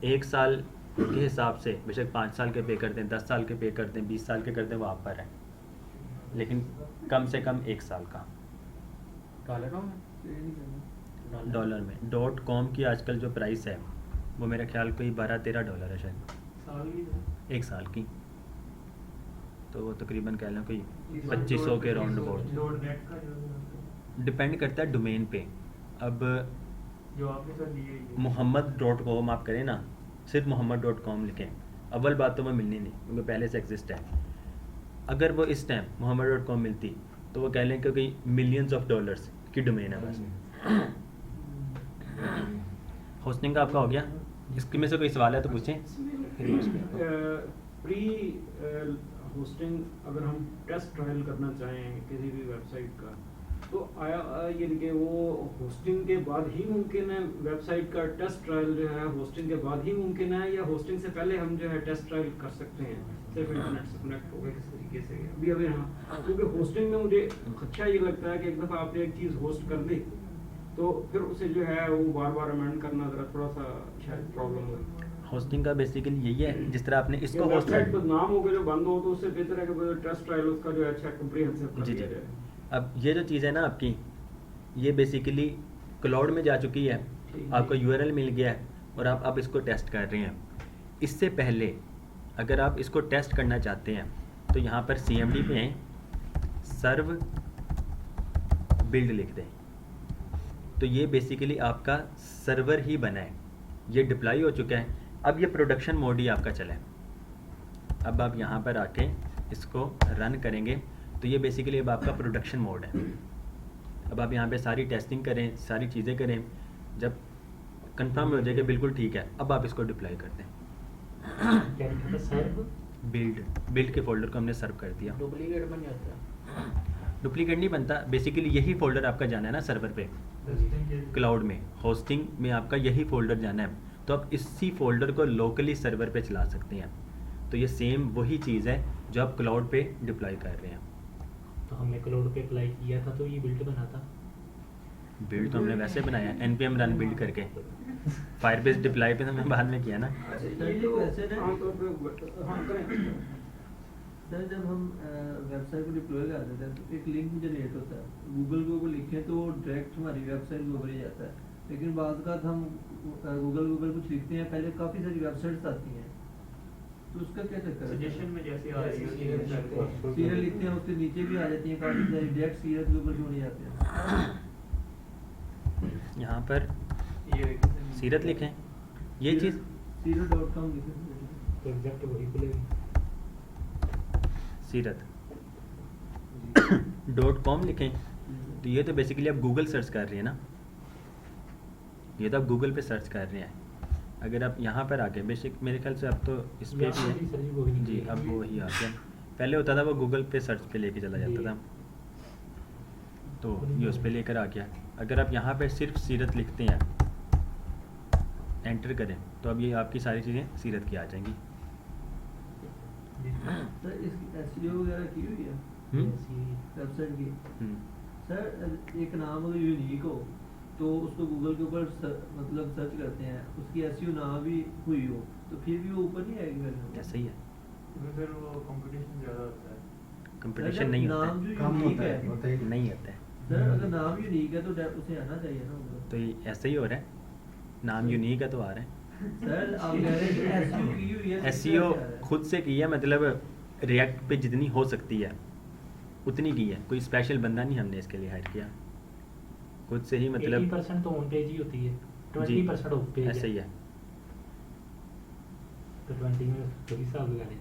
1 साल के हिसाब से बेशक 5 साल के पे कर दें, 10 साल के पे कर दें, 20 साल के कर दें, वो आप पर है, लेकिन कम से कम 1 साल का। डॉलरों में? ये नहीं करना। डॉलर में .com की आजकल जो प्राइस है वो मेरा ख्याल कोई $12-13 है शायद, साल की 1 साल की। तो वो तकरीबन कह लें कोई 2500 के राउंड अबाउट, नेट का जो डिपेंड करता है डोमेन पे। अब जो आपने सर लिए mohammad.com आप करें ना, सिर्फ mohammad.com लिखें, अव्वल बात तो वो मिलनी नहीं क्योंकि पहले से एग्जिस्ट है। अगर वो इस टाइम mohammad.com मिलती तो वो कह लें कि कोई मिलियंस ऑफ डॉलर्स की डोमेन है बस। होस्टिंग का आपका हो गया, इसके में से कोई सवाल है तो पूछें। प्री होस्टिंग अगर हम टेस्ट ट्रायल करना चाहें किसी भी वेबसाइट का, तो आया यानी कि वो होस्टिंग के बाद ही मुमकिन है, वेबसाइट का टेस्ट ट्रायल जो है होस्टिंग के बाद ही मुमकिन है, या होस्टिंग से पहले हम जो है टेस्ट ट्रायल कर सकते हैं सिर्फ इंटरनेट से कनेक्ट होकर किस तरीके से? अभी हाँ, क्योंकि होस्टिंग में मुझे अच्छा ये लगता है कि एक दफ़ा आपने एक चीज़ होस्ट कर दी तो फिर उसे जो है वो बार बार अमेंड करना ज़रा थोड़ा सा शायद प्रॉब्लम हो। होस्टिंग का बेसिकली यही है, जिस तरह आपने इसको होस्ट वेबसाइट बदनाम हो गए जो बंद हो तो उससे बेहतर है कि टेस्ट ट्रायल उसका जो है अच्छा कम्प्रीहेंसिव कर जी दिया जी। जाए। अब ये जो चीज़ है ना आपकी, ये बेसिकली क्लाउड में जा चुकी है, आपको यूआरएल मिल गया है और आप अब इसको टेस्ट कर रहे हैं। इससे पहले अगर आप इसको टेस्ट करना चाहते हैं तो यहाँ पर CMD पे हैं, सर्व बिल्ड लिख दें, तो ये बेसिकली आपका सर्वर ही बना है, ये डिप्लॉय हो चुका है। अब ये प्रोडक्शन मोड ही आपका चला है। अब आप यहाँ पर आके इसको रन करेंगे तो ये बेसिकली अब आपका प्रोडक्शन मोड है। अब आप यहाँ पे सारी टेस्टिंग करें, सारी चीज़ें करें, जब कंफर्म हो जाए कि बिल्कुल ठीक है, अब आप इसको डिप्लॉय कर दें। क्या लिखा था? सर्व बिल्ड के फोल्डर को हमने सर्व कर दिया। डुप्लीकेट बन जाता है? डुप्लीकेट नहीं बनता, बेसिकली यही फोल्डर आपका जाना है ना सर्वर पे, क्लाउड में होस्टिंग में आपका यही फोल्डर जाना है, तो आप इसी फोल्डर को लोकली सर्वर पे चला सकते हैं। तो ये सेम वही चीज़ है जो आप क्लाउड पे डिप्लॉय कर रहे हैं। तो हमने क्लाउड पे अप्लाई किया था तो ये बिल्ड बना था। बिल्ड तो हमने वैसे बनाया npm रन बिल्ड करके, फायरबेस डिप्लॉय पे तो हमने बाद में किया ना। ये जो आमतौर पे हाँ करें सर जब हम वेबसाइट को डिप्लॉय कर देते हैं तो एक लिंक जनरेट होता है, गूगल के ऊपर लिखें तो वो डायरेक्ट हमारी वेबसाइट के ऊपर ही जाता है। लेकिन बाद का हम गूगल कुछ लिखते हैं, पहले काफ़ी सारी वेबसाइट्स आती हैं, तो उसका क्या चक्कर है? सजेशन में जैसे आ रही है सीरियल लिखते हैं उसके नीचे भी आ जाती हैं काफ़ी सारी, डायरेक्ट सीरियल के ऊपर क्यों नहीं जाते हैं? यहाँ पर सीरत लिखें, ये चीज़ serial.com लिखें तो एग्जैक्ट वही खुलेगी। सीरत .com लिखें, तो ये तो बेसिकली आप गूगल सर्च कर रहे हैं ना, ये तो आप गूगल पे सर्च कर रहे हैं। अगर आप यहाँ पर आके बेसिक मेरे ख्याल से अब तो इस पे भी है जी, अब वो ही आ गया। पहले होता था वो गूगल पे सर्च पे लेके चला जाता था, तो ये उस पे लेकर आ गया। अगर आप यहाँ पे सिर्फ सीरत लिखते हैं, एंटर करें, तो अब ये आपकी सारी चीज़ें सीरत की आ जाएंगी। सर इसकी SEO वगैरह की हुई है वेबसाइट की? सर एक नाम अगर यूनिक हो तो उसको गूगल के ऊपर मतलब सर्च करते हैं, उसकी SEO ना भी हुई हो तो फिर भी वो ऊपर नहीं आएगी? ऐसा ही है, फिर वो कंपटीशन ज़्यादा होता है। कंपटीशन नहीं होता नाम है, जो कम यूनिक होता है है, होता ही नहीं होता है। सर, अगर नाम यूनिक है तो उसे आना चाहिए ना ऊपर। तो ये ऐसे ही हो रहा है, नाम यूनिक है तो आ रहा है। सर आप कह रहे हैं कि SEO की हुई है, एसईओ क्या है? खुद से की है, मतलब रिएक्ट पे जितनी हो सकती है उतनी की है, कोई स्पेशल बंदा नहीं हमने इसके लिए हायर किया, खुद से ही मतलब 80% तो ऑन पेज ही होती है, जी 20% ऑफ पेज ऐसे ही है। तो 20 में थोड़ी हिसाब लगा लें।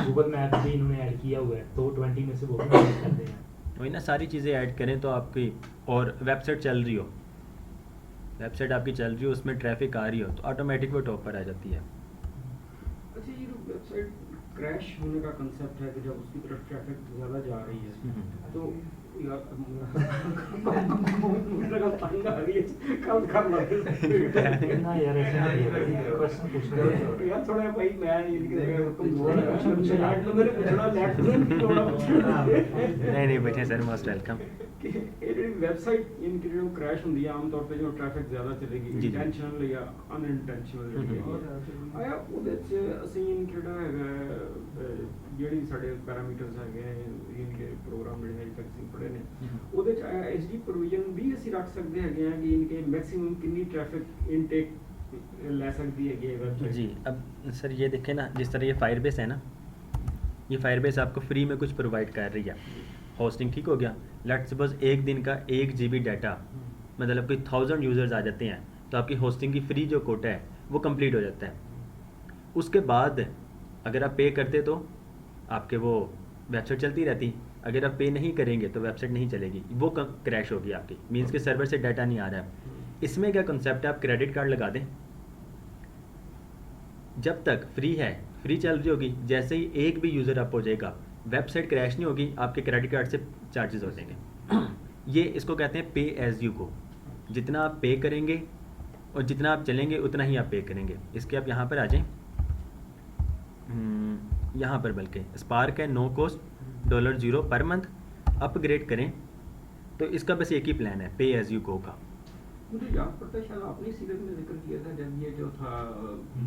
गूगल मैप भी इन्होंने ऐड किया हुआ है, तो 20 में से वो भी मैनेज कर दें। वही ना, सारी चीज़ें ऐड करें तो आपकी, और वेबसाइट चल रही हो, वेबसाइट आपकी चल रही हो, उसमें ट्रैफिक आ रही हो तो ऑटोमेटिक वो टॉप पर आ जाती है। अच्छा, ये जो वेबसाइट क्रैश होने का कंसेप्ट है कि जब उसकी तरफ ट्रैफिक ज़्यादा जा रही है तो यार मुझे लगा तंग आ रही है, कम कर लो ना यार ऐसे नहीं है, क्वेश्चन पूछना यार थोड़ा भाई मैं इनके कमजोर है, मुझे लाइट लो मेरे पूछना लेफ्ट में थोड़ा नहीं नहीं बैठे सर, मोस्ट वेलकम। कि ਇਹ ਜਿਹੜੀ ਵੈਬਸਾਈਟ ਇਨਕੀ ਜੋ ਕ੍ਰੈਸ਼ ਹੁੰਦੀ ਹੈ ਆਮ ਤੌਰ ਤੇ ਜੋ ਟ੍ਰੈਫਿਕ ਜ਼ਿਆਦਾ ਚਲੇਗੀ ਜੀ, ਜੀ। ਇੰਟੈਂਸ਼ਨਲ ਜਾਂ ਅਨਇੰਟੈਂਸ਼ਨਲ ਜਿਹੜੀ ਹੈਗੀ ਆਇਆ ਉਹਦੇ ਚ ਅਸੀਂ ਜਿਹੜਾ ਹੈਗਾ ਜਿਹੜੀ ਸਾਡੇ ਪੈਰਾਮੀਟਰਸ ਹੈਗੇ ਇਨਕੇ ਪ੍ਰੋਗਰਾਮ ਜਿਹੜੇ ਹੈ ਤੱਕ ਅਸੀਂ ਪੜ੍ਹੇ ਨੇ ਉਹਦੇ ਚ ਆਇਆ ਐਸਡੀ ਪ੍ਰੋਵੀਜ਼ਨ ਵੀ ਅਸੀਂ ਰੱਖ ਸਕਦੇ ਹੈਗੇ ਆ ਕਿ ਇਨਕੇ ਮੈਕਸਿਮਮ ਕਿੰਨੀ ਟ੍ਰੈਫਿਕ ਇਨਟੇਕ ਲੈ ਸਕਦੀ ਹੈਗੀ ਹੈ ਵੈਬਸਾਈਟ जी, अब सर ये देखें ना, जिस तरह ये फायरबेस है ना, ये फायरबेस आपको फ्री में कुछ प्रोवाइड कर रही है, होस्टिंग ठीक हो गया। लेट सपोज एक दिन का 1 GB डाटा, मतलब कोई 1000 यूज़र्स आ जाते हैं तो आपकी होस्टिंग की फ्री जो कोटा है वो कंप्लीट हो जाता है। उसके बाद अगर आप पे करते तो आपके वो वेबसाइट चलती रहती, अगर आप पे नहीं करेंगे तो वेबसाइट नहीं चलेगी, वो क्रैश होगी आपकी, मीन्स के सर्वर से डाटा नहीं आ रहा है। इसमें क्या कंसेप्ट है, आप क्रेडिट कार्ड लगा दें, जब तक फ्री है, फ्री चल रही होगी, जैसे ही एक भी यूज़र अप हो जाएगा वेबसाइट क्रैश नहीं होगी, आपके क्रेडिट कार्ड से चार्जेस हो जाएंगे। ये इसको कहते हैं पे एज यू गो, जितना आप पे करेंगे और जितना आप चलेंगे उतना ही आप पे करेंगे। इसके आप यहाँ पर आ जाएं, यहाँ पर बल्कि स्पार्क है, no cost $0 per month, upgrade करें तो इसका बस एक ही प्लान है, पे एज यू गो का। मुझे याद पड़ता है शायद आपने सीरत में जिक्र किया था जब ये जो था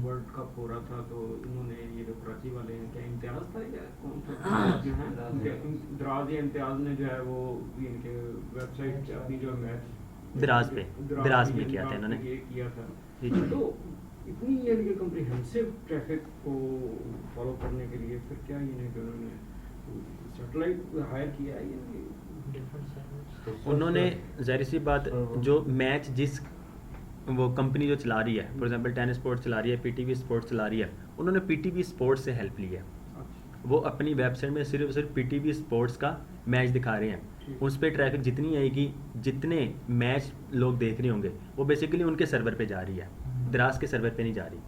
वर्ल्ड कप हो रहा था तो इन्होंने ये जो कराची वाले हैं, क्या इम्तियाज था या कौन सा जो है दराज या इम्तियाज ने जो है वो इनके वेबसाइट अपनी जो मैच दराज पे किया था इन्होंने, ये किया था। जी, जी। तो इतनी ये इनके कम्प्रिहेंसिव ट्रैफिक को फॉलो करने के लिए फिर क्या इन्हें जो उन्होंने सैटेलाइट हायर किया है ये उन्होंने ज़ाहिर सी बात, जो मैच जिस वो कंपनी जो चला रही है, फॉर एग्जांपल टेनिस स्पोर्ट्स चला रही है, पीटीवी स्पोर्ट्स चला रही है, उन्होंने पीटीवी स्पोर्ट्स से हेल्प ली है। वो अपनी वेबसाइट में सिर्फ पीटीवी स्पोर्ट्स का मैच दिखा रहे हैं, उस पर ट्रैफिक जितनी आएगी, जितने मैच लोग देख रहे होंगे, वो बेसिकली उनके सर्वर पे जा रही है, दराज के सर्वर पे नहीं जा रही,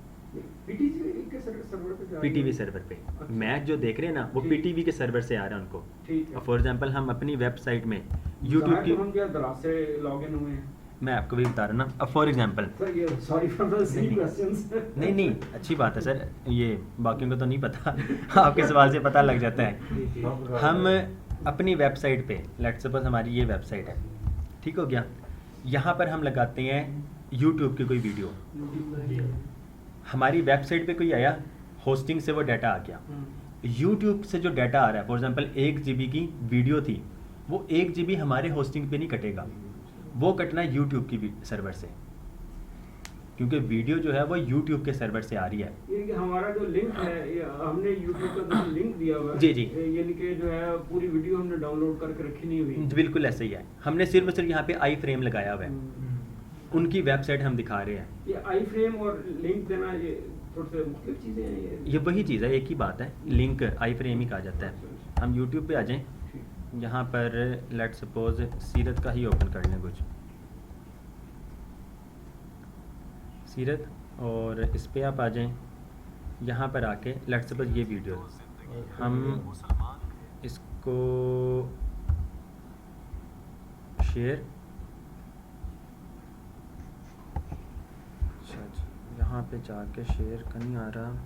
पीटीवी सर्वर पे। मैच जो देख रहे हैं ना वो पीटीवी के सर्वर से आ रहा है उनको। ठीक है। और फॉर एग्जांपल हम अपनी वेबसाइट में यूट्यूब की, हम क्या दराज से लॉगिन हुए हैं मैं आपको भी बता रहा ना, अब फॉर एग्जांपल सर, ये sorry for the silly questions. नहीं अच्छी बात है सर, ये बाकियों को तो नहीं पता आपके सवाल से पता लग जाता है। हम अपनी वेबसाइट पे, लेट्स सपोज हमारी ये वेबसाइट है, ठीक हो गया, यहाँ पर हम लगाते हैं यूट्यूब की कोई वीडियो, हमारी वेबसाइट पे कोई आया, होस्टिंग से वो डाटा आ गया, यूट्यूब से जो डाटा आ रहा है, फॉर एग्जांपल 1 GB की वीडियो थी, वो 1 GB हमारे होस्टिंग पे नहीं कटेगा, वो कटना है यूट्यूब की सर्वर से, क्योंकि वीडियो जो है वो यूट्यूब के सर्वर से आ रही है। ये हमारा जो लिंक है, ये हमने यूट्यूब का जो लिंक दिया हुआ है, जी, जी। यानी कि जो है पूरी वीडियो हमने डाउनलोड करके रखी नहीं हुई। बिल्कुल ऐसे ही है, हमने सिर्फ यहाँ पे आई फ्रेम लगाया हुआ है, उनकी वेबसाइट हम दिखा रहे हैं। ये आई फ्रेम और लिंक देना ये थोड़ी सी मुख्तलिफ चीज़ें हैं। ये वही चीज़ है, एक ही बात है, लिंक आई फ्रेम ही कहा जाता है। हम यूट्यूब पे आ जाएं, यहाँ पर लेट्स सपोज सीरत का ही ओपन कर लें कुछ, सीरत, और इस पे आप आ जाएं, यहाँ पर आके लेट्स सपोज ये वीडियो हम इसको शेयर, यहाँ पे जाके शेयर का नहीं आ रहा,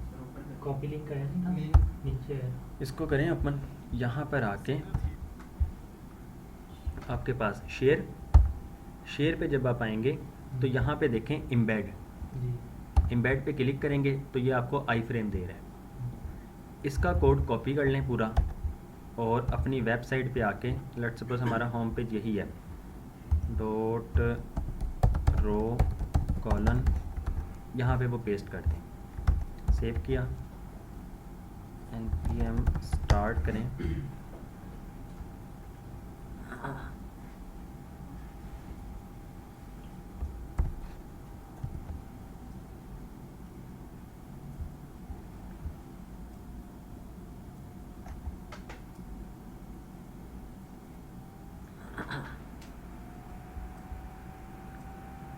कॉपी लिंक आया नहीं नहीं। था, नीचे है। इसको करें अपन, यहाँ पर आके आपके पास शेयर पे जब आप आएंगे तो यहाँ पे देखें एम्बेड, जी एम्बेड पे क्लिक करेंगे तो ये आपको आई फ्रेम दे रहा है। इसका कोड कॉपी कर लें पूरा, और अपनी वेबसाइट पे आके लेट्स सपोज हमारा होम पेज यही है, .ro: यहाँ पे वो पेस्ट कर दें, सेव किया, npm स्टार्ट करें,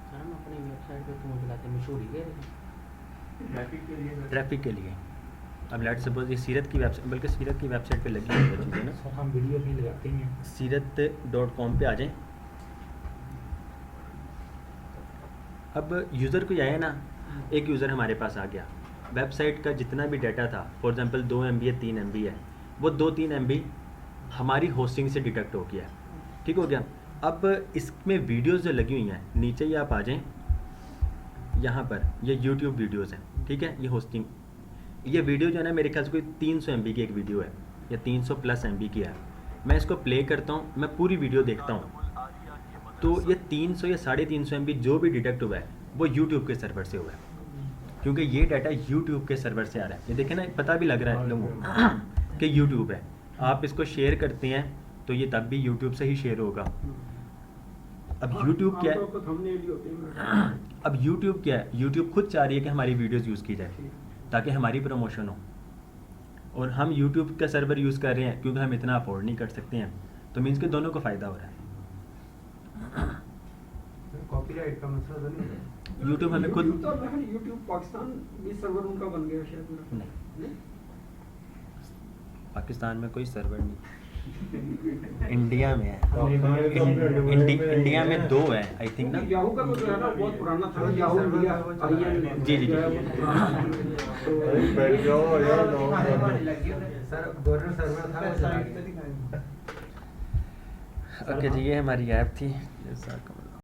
सर हम अपनी वेबसाइट पे क्यों लगाते हैं, मशहूरी के लिए? ट्रैफिक के लिए ट्रैफिक के लिए। अब लेट्स सपोज ये सीरत की वेबसाइट, बल्कि सीरत की वेबसाइट पे लगी हुई है चीज़ें ना, सर हम वीडियो भी लगाते ही हैं। सीरत.com पे आ जाएं। अब यूज़र कोई आया ना, एक यूज़र हमारे पास आ गया, वेबसाइट का जितना भी डाटा था, फॉर एग्जांपल 2 MB है, 3 MB है, वो 2-3 MB हमारी होस्टिंग से डिटेक्ट हो गया, ठीक हो गया। अब इसमें वीडियोस जो लगी हुई हैं, नीचे ही आप आ जाएं, यहाँ पर ये YouTube वीडियोस हैं, ठीक है, ये होस्टिंग, ये वीडियो जो है ना मेरे ख्याल से कोई 300 MB की एक वीडियो है, या 300+ MB की है। मैं इसको प्ले करता हूँ, मैं पूरी वीडियो देखता हूँ, तो ये 300 या 350 MB जो भी डिटेक्ट हुआ है वो YouTube के सर्वर से हुआ है, क्योंकि ये डाटा YouTube के सर्वर से आ रहा है। ये देखें ना, पता भी लग रहा है लोगों को कि YouTube है। आप इसको शेयर करते हैं तो ये तब भी YouTube से ही शेयर होगा। अब YouTube क्या है, आमतौर पर thumbnail ही होते हैं। अब YouTube क्या है, YouTube खुद चाह रही है कि हमारी वीडियोस यूज़ की जाए ताकि हमारी प्रमोशन हो, और हम YouTube का सर्वर यूज़ कर रहे हैं क्योंकि हम इतना अफोर्ड नहीं कर सकते हैं, तो मीन्स के दोनों को फ़ायदा हो रहा है। कॉपीराइट का मसला तो नहीं है। YouTube हमें खुद YouTube तो अब है, YouTube पाकिस्तान भी सर्वर उनका बन गया शायद मेरा। नहीं, पाकिस्तान में कोई सर्वर नहीं, इंडिया में है। इंडिया में 2 है आई थिंक ना। याहू का तो जो है ना बहुत पुराना था, याहू इंडिया IN। जी जी जी। सर गवर्नर सर्वर था, ओके जी, ये हमारी ऐप थी।